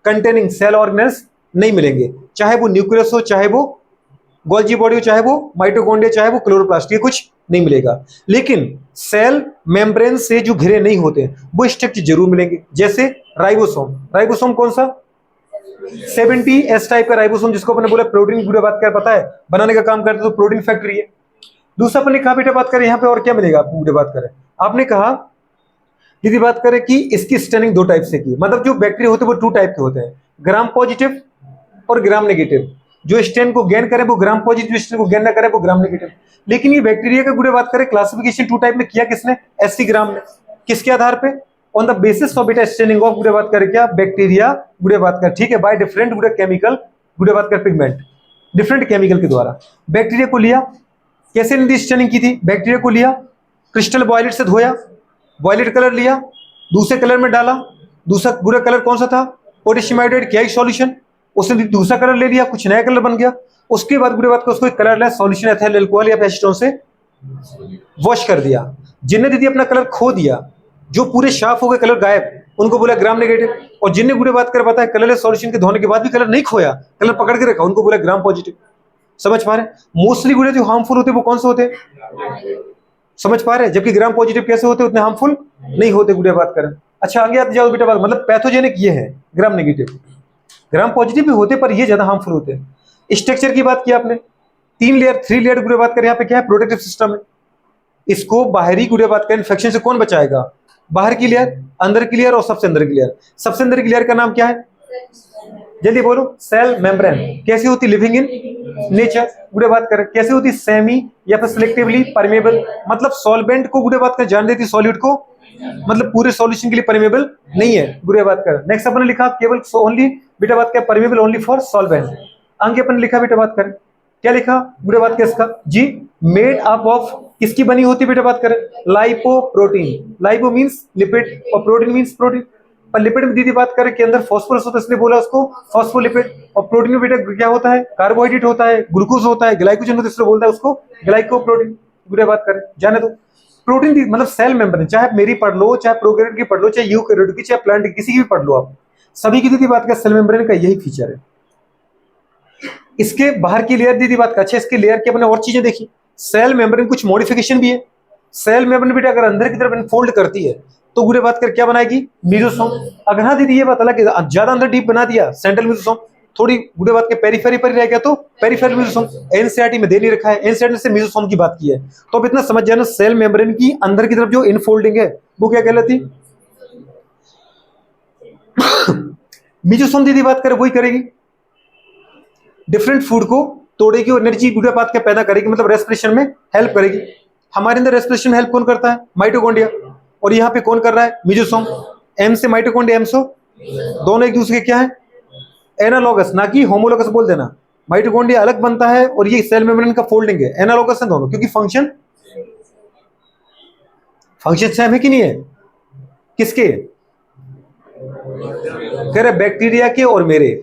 कंटेनिंग सेल ऑर्गेनेल्स नहीं मिलेंगे, चाहे वो न्यूक्लियस हो, चाहे वो गोल्जी बॉडी हो, चाहे वो माइटोकॉन्ड्रिया, चाहे वो क्लोरोप्लास्ट, ये कुछ नहीं मिलेगा। लेकिन सेल मेम्ब्रेन से जो घिरे नहीं होते वो स्ट्रक्चर जरूर मिलेंगे, जैसे राइबोसोम। राइबोसोम कौन सा, 70S टाइप का राइबोसोम, जिसको अपने बोला प्रोटीन गुड़े बात कर पता है बनाने का काम करते, तो प्रोटीन फैक्ट्री है। दूसरा अपन ने कहा बेटा बात करें यहाँ पे और क्या मिलेगा आपको, गुड़े बात करें आपने कहा यदि बात करें कि इसकी स्टेनिंग दो टाइप से की, मतलब जो बैक्टीरिया होते हैं वो 2 टाइप के होते हैं, ग्राम पॉजिटिव और ग्राम नेगेटिव। जो स्टेन को गेन करे वो ग्राम पॉजिटिव, स्टेन को गेन ना करे वो ग्राम नेगेटिव। लेकिन ये बैक्टीरिया का गुड़े बात करें क्लासिफिकेशन 2 टाइप में किया किसने, एससी ग्राम ने। किसके आधार पे, ऑन द बेसिस ऑफ बेटा स्टेनिंग ऑफ गुड़े बात करें क्या बैक्टीरिया गुड़े बात कर, ठीक है, बाय डिफरेंट गुड़े केमिकल गुड़े बात कर पिगमेंट, डिफरेंट केमिकल के द्वारा बैक्टीरिया को लिया। कैसे इनकी स्टेनिंग की थी, बैक्टीरिया को लिया, क्रिस्टल वॉयलेट से धोया, वॉयलेट कलर लिया, दूसरे कलर में डाला, दूसरा गुड़े कलर कौन सा था, पोटेशियम आयोडाइड क्या सॉल्यूशन, उसने दूसरा कलर ले लिया, कुछ नया कलर बन गया। उसके बाद गुड़े बात को उसको कलरलेस सॉल्यूशन एथिल अल्कोहल या एसीटोन से वॉश कर दिया। जिनने दीदी अपना कलर खो दिया, जो पूरे साफ हो गए कलर गायब, उनको बोला ग्राम नेगेटिव। और जिनने गुड़े बात कर पता है कलरलेस सॉल्यूशन के धोने के बाद भी कलर नहीं खोया, कलर पकड़ के रखा, उनको बोला ग्राम पॉजिटिव। समझ पा रहे हैं, मोस्टली गुड़े जो हार्मफुल होते हैं वो कौन से होते हैं, समझ पा रहे हैं, जबकि ग्राम पॉजिटिव कैसे होते हैं, उतने हार्मफुल नहीं होते गुड़े बात करें। अच्छा आगे आते जाओ बेटा बात, मतलब पैथोजेनिक ये है ग्राम नेगेटिव, ग्राम पॉजिटिव भी होते पर ये ज्यादा हार्मफुल होते हैं। स्ट्रक्चर की बात की आपने, 3 लेयर 3 लेयर गुड़े बात करें, यहाँ पे क्या है, प्रोटेक्टिव सिस्टम है। इसको बाहरी गुड़े बात करें इन्फेक्शन से कौन बचाएगा, बाहर की लेयर, अंदर की लेयर और सबसे अंदर की लेयर। सबसे अंदर की लेयर का नाम क्या है, जल्दी बोलो, सेल मेम्ब्रेन। कैसी होती, लिविंग इन नेचर गुड़े बात करें, कैसे होती, सेमी या फिर सिलेक्टिवली परमेबल, मतलब सॉल्वेंट को गुड़े बात कर जान देती, सॉल्यूट को, मतलब पूरे सॉल्यूशन के लिए परमेबल नहीं है गुड़े बात कर। नेक्स्ट अपन ने लिखा केवल ओनली बेटा बात कर परमेबल ओनली फॉर सॉल्वेंट। आगे अपन ने लिखा बेटा बात करें, क्या लिखा गुड़े बात किसका जी, मेड अप ऑफ, किसकी बनी होती बेटा बात करें, लाइपोप्रोटीन। लाइपो मींस लिपिड और प्रोटीन मींस प्रोटीन। पर लिपिड में दीदी बात करें के अंदर फॉस्फोरस होता है, इसलिए बोला उसको फॉस्फोलिपिड। और प्रोटीन में बेटा क्या होता है, कार्बोहाइड्रेट होता है, ग्लूकोज होता है, ग्लाइकोजन होता है, इसलिए बोलता है उसको ग्लाइकोप्रोटीन। गुड़े बात करें जाने दो। प्रोटीन मतलब सेल मेम्ब्रेन, चाहे मेरी पढ़ लो, चाहे प्रोकैरियोट की पढ़ लो, चाहे यूकैरियोट की, चाहे प्लांट की, किसी की भी पढ़ लो आप, सभी की दीदी बात का सेल मेम्ब्रेन का यही फीचर है। इसके बाहर की लेयर दीदी बात का, अच्छा इसके लेयर के अपने और चीजें देखी, सेल मेम्ब्रेन कुछ मॉडिफिकेशन भी है। सेल मेम्ब्रेन बेटा अगर अंदर की तरफ इनफोल्ड करती है तो गुड़े बात कर क्या बनाएगी, मेसोसोम। अगर हाँ दीदी ये बात अलग है, ज्यादा अंदर डीप बना दिया सेंट्रल मेसोसोम, थोड़ी गुड़े बात के पेरिफेरी पर रह गया तो पेरिफेरल मेसोसोम। एनसीईआरटी में दे नहीं रखा है, एनसीईआरटी से मेसोसोम की बात की है। तो अब इतना समझ जाना, सेल मेम्ब्रेन की अंदर की तरफ जो इनफोल्डिंग है वो क्या कहलाती, मेसोसोम दीदी बात करे वही करेगी, डिफरेंट फूड को तोड़ेगी और एनर्जी गुड़े बात के पैदा करेगी, मतलब रेस्पिरेशन में हेल्प करेगी। हमारे अंदर रेस्पिरेशन में हेल्प कौन करता है, माइटोकॉन्ड्रिया। और यहाँ पे कौन कर रहा है, मेसोसोम। एम से माइटोकॉन्ड्रिया, एमसो दोनों एक दूसरे के क्या है, एनालॉगस, ना कि होमोलॉगस बोल देना। माइटोकॉन्ड्रिया अलग बनता है और ये सेल मेम्ब्रेन का फोल्डिंग है, एनालॉगस है दोनों, क्योंकि फंक्शन सेम है कि नहीं है, किसके, कह रहे बैक्टीरिया के और मेरे,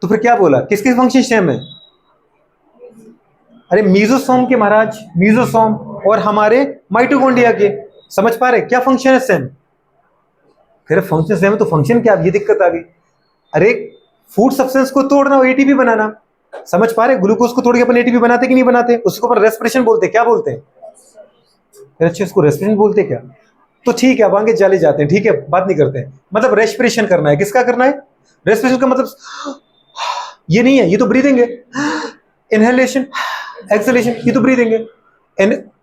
तो फिर क्या बोला, किसके फंक्शन सेम है, अरे मेसोसोम के महाराज, मेसोसोम और हमारे माइटोकॉन्ड्रिया के। समझ पा रहे क्या फंक्शन है सेम, फिर फंक्शन सेम है तो फंक्शन क्या, ये दिक्कत आ गई। अरे फूड सब्सटेंस को तोड़ना और एटीपी बनाना, समझ पा रहे, ग्लूकोज को तोड़ के अपन एटीपी बनाते कि नहीं बनाते, उसको अपन रेस्पिरेशन बोलते, क्या बोलते हैं, अच्छे उसको रेस्पिरेशन बोलते क्या, तो ठीक है अब आगे चले जाते हैं, ठीक है बात नहीं करते हैं। मतलब रेस्पिरेशन करना है, किसका करना है, रेस्पिरेशन का मतलब ये नहीं है, ये तो ब्रीदिंग है, इनहेलेशन एक्सहेलेशन, ये तो ब्रीदिंग है।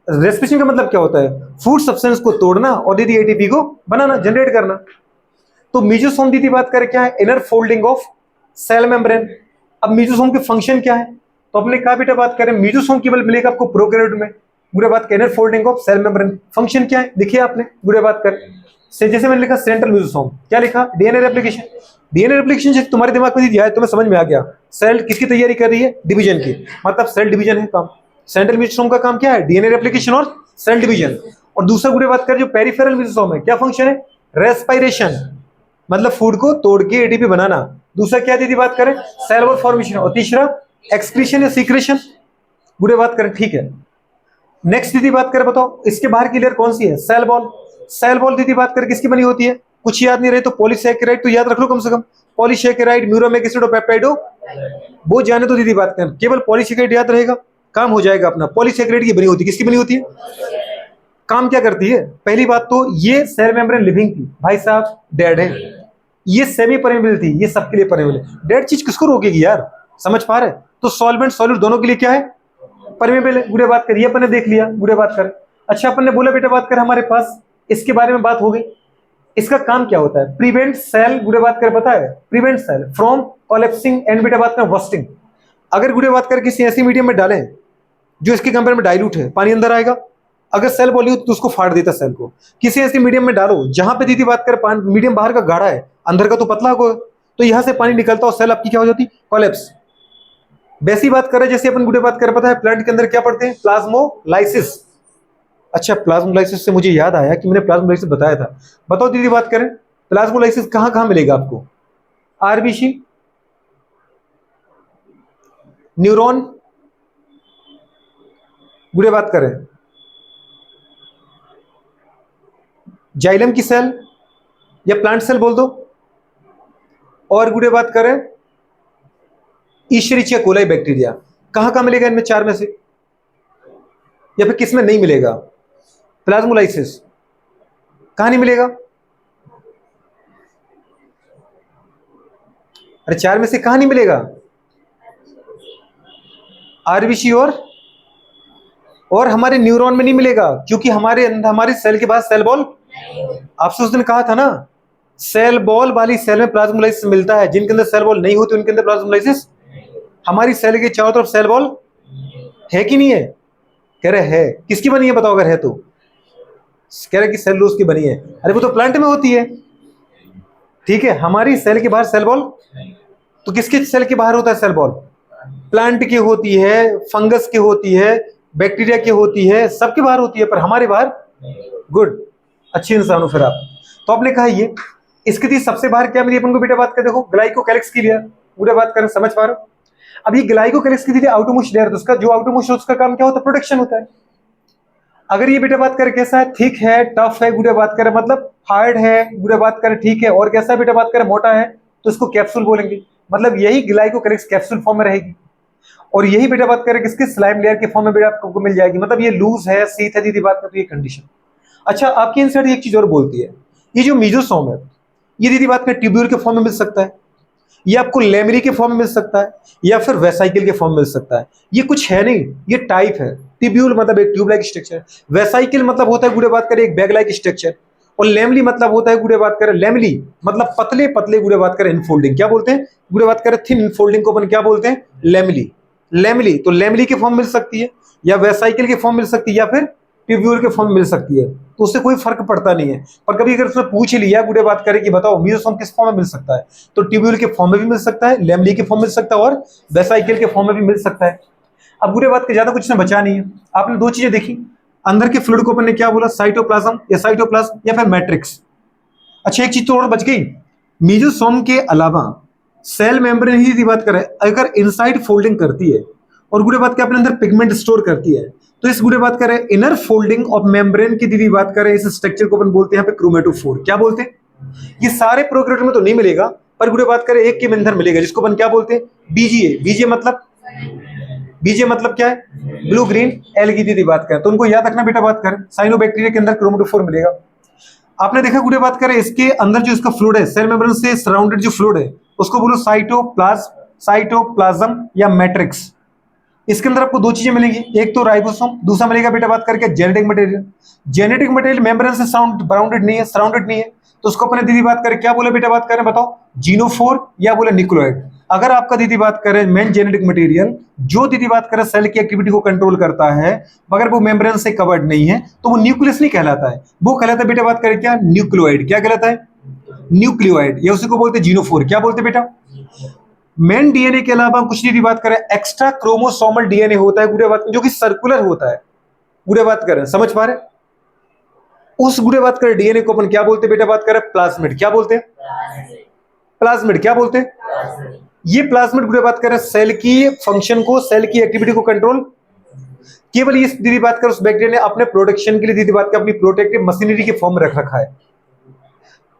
रेस्पिरेशन का मतलब क्या होता है, फूड सब्सटेंस को तोड़ना और दीदी एटीपी को बनाना, जनरेट करना। तो मेसोसोम दीदी बात करें क्या है, inner folding of cell membrane. अब मेसोसोम के फंक्शन क्या है, तो अपने कहा बेटा बात करें मेसोसोम केवल मिलेगा आपको प्रोकैरियोट में। बुरे बात inner folding of cell membrane, function क्या है देखिए आपने, बुरे बात कर से जैसे मैंने लिखा सेंट्रल मेसोसोम, क्या लिखा, डीएनए रेप्लिकेशन। डीएनए रेप्लिकेशन जैसे तुम्हारे दिमाग में दिया है तुम्हें समझ में आ गया, सेल किसकी तैयारी कर रही है, डिवीजन की, मतलब सेल डिवीजन है काम। सेंट्रल मेसोसोम का काम क्या है, डीएनए रेप्लिकेशन और सेल डिवीजन। और दूसरा बुरे बात कर जो पेरिफेरल मेसोसोम है, क्या फंक्शन है, रेस्पिरेशन, मतलब फूड को तोड़ के एटीपी बनाना। दूसरा क्या दीदी बात करें, सेल वॉल फॉर्मेशन, और तीसरा एक्सक्रीशन या सीक्रेशन। गुड़े बात करें, ठीक है। नेक्स्ट दीदी बात करें, बताओ इसके बाहर की लेयर कौन सी है, सेल बॉल। सेल बॉल दीदी बात करें किसकी बनी होती है, कुछ याद नहीं रहे तो पॉलीसैकेराइड तो याद रख लो कम से कम, पॉलीसैकेराइड, म्यूरामिक एसिड और पेप्टाइडो, वो जाने तो दीदी बात करें, केवल पॉलीसैकेराइड याद रहेगा, काम हो जाएगा अपना। पॉलीसैकेराइड की बनी होती है, किसकी बनी होती है, काम क्या करती है, पहली बात तो ये सेल मेम्ब्रेन लिविंग थी, भाई साहब डेड है, ये सेमी परमेबल थी, ये सबके लिए परमेबल है। डेड चीज किसको रोकेगी यार, समझ पा रहे, तो सॉल्वेंट सॉल्यूट दोनों के लिए क्या है, परमेबल है। गुड़े बात कर, ये अपन ने देख लिया, गुड़े बात कर। अच्छा अपन ने बोला बेटा बात कर, हमारे पास इसके बारे में बात हो गई, इसका काम क्या होता है, प्रिवेंट सेल, गुड़े बात कर पता है, prevent cell from collapsing and बेटा बात कर बस्टिंग। अगर गुड़े बात कर किसी ऐसी मीडियम में डालें जो इसके कंपेयर में डाइल्यूट है, पानी अंदर आएगा, अगर सेल बॉली हो तो उसको फाड़ देता सेल को। किसी ऐसी मीडियम में डालो जहां पे दीदी बात कर मीडियम बाहर का गाढ़ा है, अंदर का तो पतला होगा, तो यहां से पानी निकलता और सेल आपकी क्या हो जाती, कोलैप्स। वैसी बात करें जैसे अपन गुड़े बात करें, पता है प्लांट के अंदर क्या पढ़ते हैं, प्लाज्मोलाइसिस। अच्छा प्लाज्मोलाइसिस से मुझे याद आया कि मैंने प्लाज्मोलाइसिस बताया था, बताओ दीदी बात करें प्लाज्मोलाइसिस कहां कहां मिलेगा आपको, आरबीसी, न्यूरॉन, गुड़े बात करें जाइलम की सेल या प्लांट सेल बोल दो, और गुड़े बात करें ईश्वरीचिया कोलाई बैक्टीरिया, कहां कहां मिलेगा इनमें चार में से, या फिर किस में नहीं मिलेगा, प्लाज्मोलाइसिस कहां नहीं मिलेगा, अरे चार में से कहां नहीं मिलेगा, आरबीसी और हमारे न्यूरॉन में नहीं मिलेगा, क्योंकि हमारे अंदर हमारे सेल के पास सेल बॉल, आपसे उस दिन कहा था ना, सेल बॉल वाली सेल में प्लाज्मोलाइसिस मिलता है, जिनके अंदर सेल बॉल नहीं होती उनके अंदर प्लाज्मोलाइसिस। हमारी सेल के चारों तरफ सेल बॉल है कि नहीं है, कह रहे है, किसकी बनी है बताओ, अगर है तो कह रहे कि सेलुलोज की बनी है, अरे वो तो प्लांट में होती है, ठीक है, हमारी सेल के बाहर सेल बॉल, तो किसके सेल के बाहर होता है सेल बॉल, प्लांट की होती है, फंगस की होती है, बैक्टीरिया की होती है, सबके बाहर होती है, पर हमारे बाहर, गुड, अच्छी इंसान हो फिर आप। तो आपने कहा ये इसके थी सबसे बाहर क्या मिली अपन को बेटा बात कर, देखो ग्लाइकोकैलिक्स की लिया, पूरे बात करें समझ पा रहे हो। अब ये ग्लाइकोकैलिक्स की थी आउटरमोस्ट लेयर, तो उसका जो आउटरमोस्ट उसका काम क्या होता है, प्रोटेक्शन होता है। अगर ये बेटा बात करें कैसा है, थिक है, टफ है, गुड़े बात करें मतलब हार्ड है, गुड़े बात करें ठीक है, और कैसा बेटा बात करें मोटा है, तो इसको कैप्सूल बोलेंगे, मतलब यही ग्लाइकोकैलिक्स कैप्सूल फॉर्म में रहेगी। और यही बेटा बात करें किसके, स्लाइम लेयर के फॉर्म में बेटा आपको मिल जाएगी, मतलब ये लूज है, सीथ है, दीदी बात करें तो ये कंडीशन। अच्छा आपकी इंसर्ट एक चीज और बोलती है, ये जो मीजोसोम है ये दीदी बात करें ट्यूब्यूल के फॉर्म में मिल सकता है, ये आपको लेमरी के फॉर्म में मिल सकता है, या फिर वेसाइकिल के फॉर्म में मिल सकता है, ये कुछ है नहीं, ये टाइप है। ट्यूब्यूल मतलब एक ट्यूब लाइक स्ट्रक्चर, वेसाइकिल मतलब होता है गुड़े बात करें एक बैग लाइक स्ट्रक्चर, और लेमली मतलब होता है गुड़े बात करें, लेमली मतलब पतले पतले गुड़े बात करें इनफोल्डिंग, क्या बोलते हैं गुड़े बात करें, थिन इनफोल्डिंग को अपन क्या बोलते हैं, लेमली। लेमली तो लेमली के फॉर्म मिल सकती है, या वेसाइकिल के फॉर्म मिल सकती है, या फिर ट्यूब्यूल के फॉर्म मिल सकती है, तो उससे कोई फर्क पड़ता नहीं है। पर कभी अगर उसने पूछ लिया गुड़े बात करे कि बताओ मीजोसोम किस फॉर्म में मिल सकता है, तो ट्यूब्यूल के फॉर्म में भी मिल सकता है, लेमली के फॉर्म में मिल सकता है, और वेसाइकिल के फॉर्म में भी मिल सकता है। अब गुड़े बात के ज्यादा कुछ ने बचा नहीं है, आपने दो चीजें देखी, अंदर के फ्लूइड को अपन ने क्या बोला, साइटोप्लाज्म या साइटोप्लाज्म या फिर मैट्रिक्स। अच्छा एक चीज तो और बच गई, मीजोसोम के अलावा सेल मेम्ब्रेन ही बात करें अगर इनसाइड फोल्डिंग करती है और गुड़े बात के अपने अंदर पिगमेंट स्टोर करती है, तो इस गुड़े बात करें इनर फोल्डिंग ऑफ मेम्ब्रेन की दीदी बात करें, इस स्ट्रक्चर को अपन बोलते हैं यहाँ पे क्रोमेटोफोर, क्या बोलते हैं। ये सारे प्रोकैरियोट में तो नहीं मिलेगा, पर गुड़े बात करें एक के अंदर मिलेगा, जिसको अपन क्या बोलते हैं, बीजीए। बीजीए मतलब क्या है, ब्लू ग्रीन एल की दीदी बात करें, तो उनको याद रखना बेटा बात करें, साइनोबैक्टीरिया के अंदर क्रोमेटोफोर मिलेगा। आपने देखा गुड़े बात करें इसके अंदर जो इसका फ्लूइड है, सेल मेम्ब्रेन से सराउंडेड जो फ्लूइड है उसको बोलो साइटोप्लाज्म या मैट्रिक्स। इसके अंदर आपको दो चीजें मिलेंगी, एक तो राइबोसोम, दूसरा मिलेगा बेटा बात करके genetic material. Genetic material membrane से सराउंडेड नहीं है, सराउंडेड नहीं है, तो उसको अपने दीदी बात करें क्या बोले बेटा बात करें, बताओ जीनोफोर या बोले न्यूक्लियोइड। अगर आपका दीदी बात करें मेन जेनेटिक मटेरियल जो दीदी बात करें सेल की एक्टिविटी को कंट्रोल करता है, मगर वो मेम्ब्रेन से कवर्ड नहीं है, तो वो न्यूक्लियस नहीं कहलाता है, वो कहलाता है बेटा बात करें क्या, न्यूक्लियोइड। क्या कहलाता है, न्यूक्लियोइड, या उसी को बोलते हैं जीनोफोर। क्या बोलते बेटा, मेन डीएनए के अलावा कुछ नहीं बात करें, एक्स्ट्रा क्रोमोसोमल डीएनए होता है गुड़े बात जो कि सर्कुलर होता है, गुड़े बात करें समझ पा रहे, उस गुड़े बात करें डीएनए को अपन क्या बोलते हैं बेटा बात करें, प्लाज्मिड। क्या बोलते हैं, प्लाज्मिड। क्या बोलते हैं, ये प्लाज्मिड गुड़े बात कर रहे हैं सेल की फंक्शन को, सेल की एक्टिविटी को कंट्रोल। केवल ये दीदी बात कर उस बैक्टीरिया ने अपने प्रोटेक्शन के लिए दीदी बात कर अपनी प्रोटेक्टिव मशीनरी के फॉर्म में रख रखा है।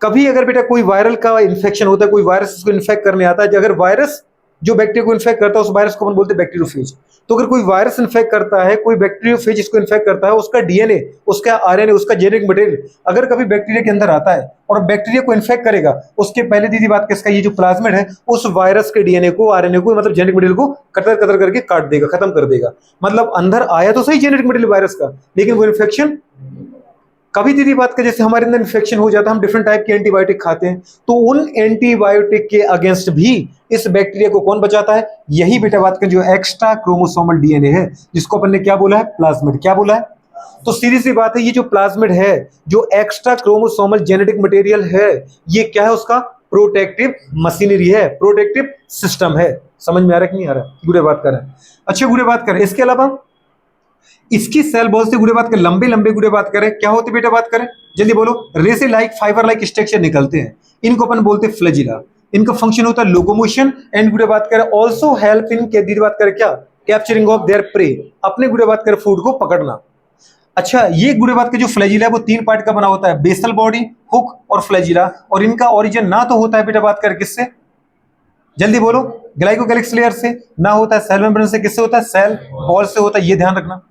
कभी अगर बेटा कोई वायरल का इन्फेक्शन होता है, कोई वायरस उसको इन्फेक्ट करने आता है, अगर वायरस जो बैक्टीरिया को इन्फेक्ट करता है उस वायरस को अपन बोलते हैं बैक्टीरियोफेज। तो अगर कोई वायरस इन्फेक्ट करता है, कोई बैक्टीरियोफेज इसको इन्फेक्ट करता है, उसका डीएनए, उसका आरएनए, उसका जेनेटिक मटेरियल अगर कभी बैक्टीरिया के अंदर आता है और बैक्टीरिया को इन्फेक्ट करेगा, उसके पहले दीदी बात किसका ये जो प्लाज्मिड है उस वायरस के डीएनए को, आरएनए को, मतलब जेनेटिक मटेरियल को कतर कतर करके काट देगा, खत्म कर देगा। मतलब अंदर आया तो सही जेनेटिक मटेरियल वायरस का, लेकिन वो इन्फेक्शन कभी दीदी बात का जैसे हमारे अंदर इन्फेक्शन हो जाता है, हम डिफरेंट टाइप के एंटीबायोटिक खाते हैं, तो उन एंटीबायोटिक के अगेंस्ट भी इस बैक्टीरिया को कौन बचाता है? यही बेटा बात का जो एक्स्ट्रा क्रोमोसोमल डीएनए है, जिसको अपन ने क्या बोला है? प्लाज्मिड। क्या बोला है? तो सीधी सी बात है, ये जो प्लाज्मिड है, जो एक्स्ट्रा क्रोमोसोमल जेनेटिक मटेरियल है, ये क्या है? उसका प्रोटेक्टिव मशीनरी है, प्रोटेक्टिव सिस्टम है। समझ में आ रहा है कि नहीं आ रहा? गुड़े बात कर रहे हैं। अच्छा गुड़े बात करें, इसके अलावा इसकी सेल बहुत से गुड़े बात करें, लंबे लंबे गुड़े बात करें, क्या होते बेटा बात करें? जल्दी बोलो। रेसे लाइक फाइबर लाइक स्ट्रक्चर निकलते हैं, इनको अपन बोलते हैं फ्लैजिला। इनका फंक्शन होता है लोकोमोशन एंड गुड़े बात करें ऑल्सो हेल्प इन के दीदी बात करें क्या? कैप्चरिंग ऑफ देयर प्रे, अपने गुड़े बात करें फूड को पकड़ना। अच्छा ये गुड़े बात का जो फ्लैजिला है वो 3 पार्ट का बना होता है, बेसल बॉडी, हुक और फ्लैजिला। और इनका ओरिजिन ना तो होता है बेटा बात करें किससे? जल्दी बोलो। ग्लाइकोकैलिक्स लेयर से, ना होता है सेल मेम्ब्रेन से। किससे होता है? सेल वॉल से होता है, ये ध्यान रखना।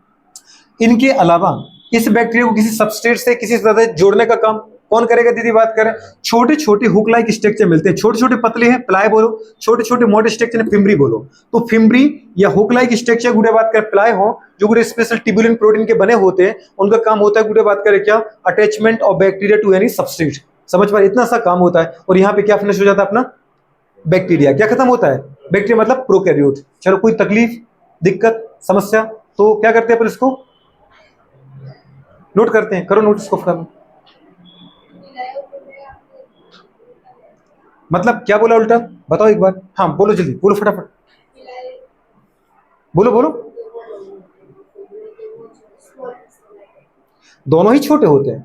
इनके अलावा इस बैक्टीरिया को किसी सबस्ट्रेट से किसी तरह से जोड़ने का काम कौन करेगा? दीदी बात करें छोटे छोटे हुक लाइक स्ट्रक्चर मिलते हैं, छोटे छोटे पतले हैं प्लाई बोलो, छोटे छोटे मोटे स्ट्रक्चर है फिम्ब्री बोलो। तो फिम्ब्री या हुक लाइक स्ट्रक्चर गुड़े बात करें प्लाई हो, जो गुड़े स्पेशल ट्यूबुलिन प्रोटीन के बने होते हैं, उनका काम होता है गुड़े बात करें क्या? Attachment of bacteria to any substrate. समझ पा रहे? इतना सा काम होता है। और यहाँ पे क्या फिनिश हो जाता है अपना? बैक्टीरिया। क्या खत्म होता है? बैक्टीरिया मतलब प्रोकैरियोट। चलो कोई तकलीफ, दिक्कत, समस्या? तो क्या करते हैं अपन इसको नोट करते हैं। करो नोट इसको फटाफट। मतलब क्या बोला उल्टा? बताओ एक बार। हाँ बोलो जल्दी, बोलो फटाफट, बोलो बोलो। दोनों ही छोटे होते हैं,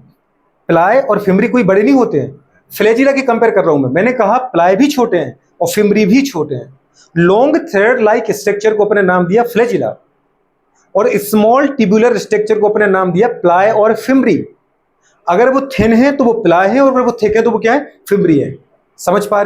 प्लाई और फिम्ब्री कोई बड़े नहीं होते हैं। फ्लैजिला की कंपेयर कर रहा हूं मैंने कहा प्लाई भी छोटे हैं और फिम्ब्री भी छोटे हैं। लॉन्ग थ्रेड लाइक स्ट्रक्चर को अपने नाम दिया फ्लैजिला, और स्मॉल ट्यूबुलर स्ट्रक्चर को अपने नाम दिया प्लाई और फिम्ब्री। अगर वो थिन है तो वो प्लाई है, और अगर वो थिक है तो वो क्या है? फिम्ब्री है। समझ पा रही?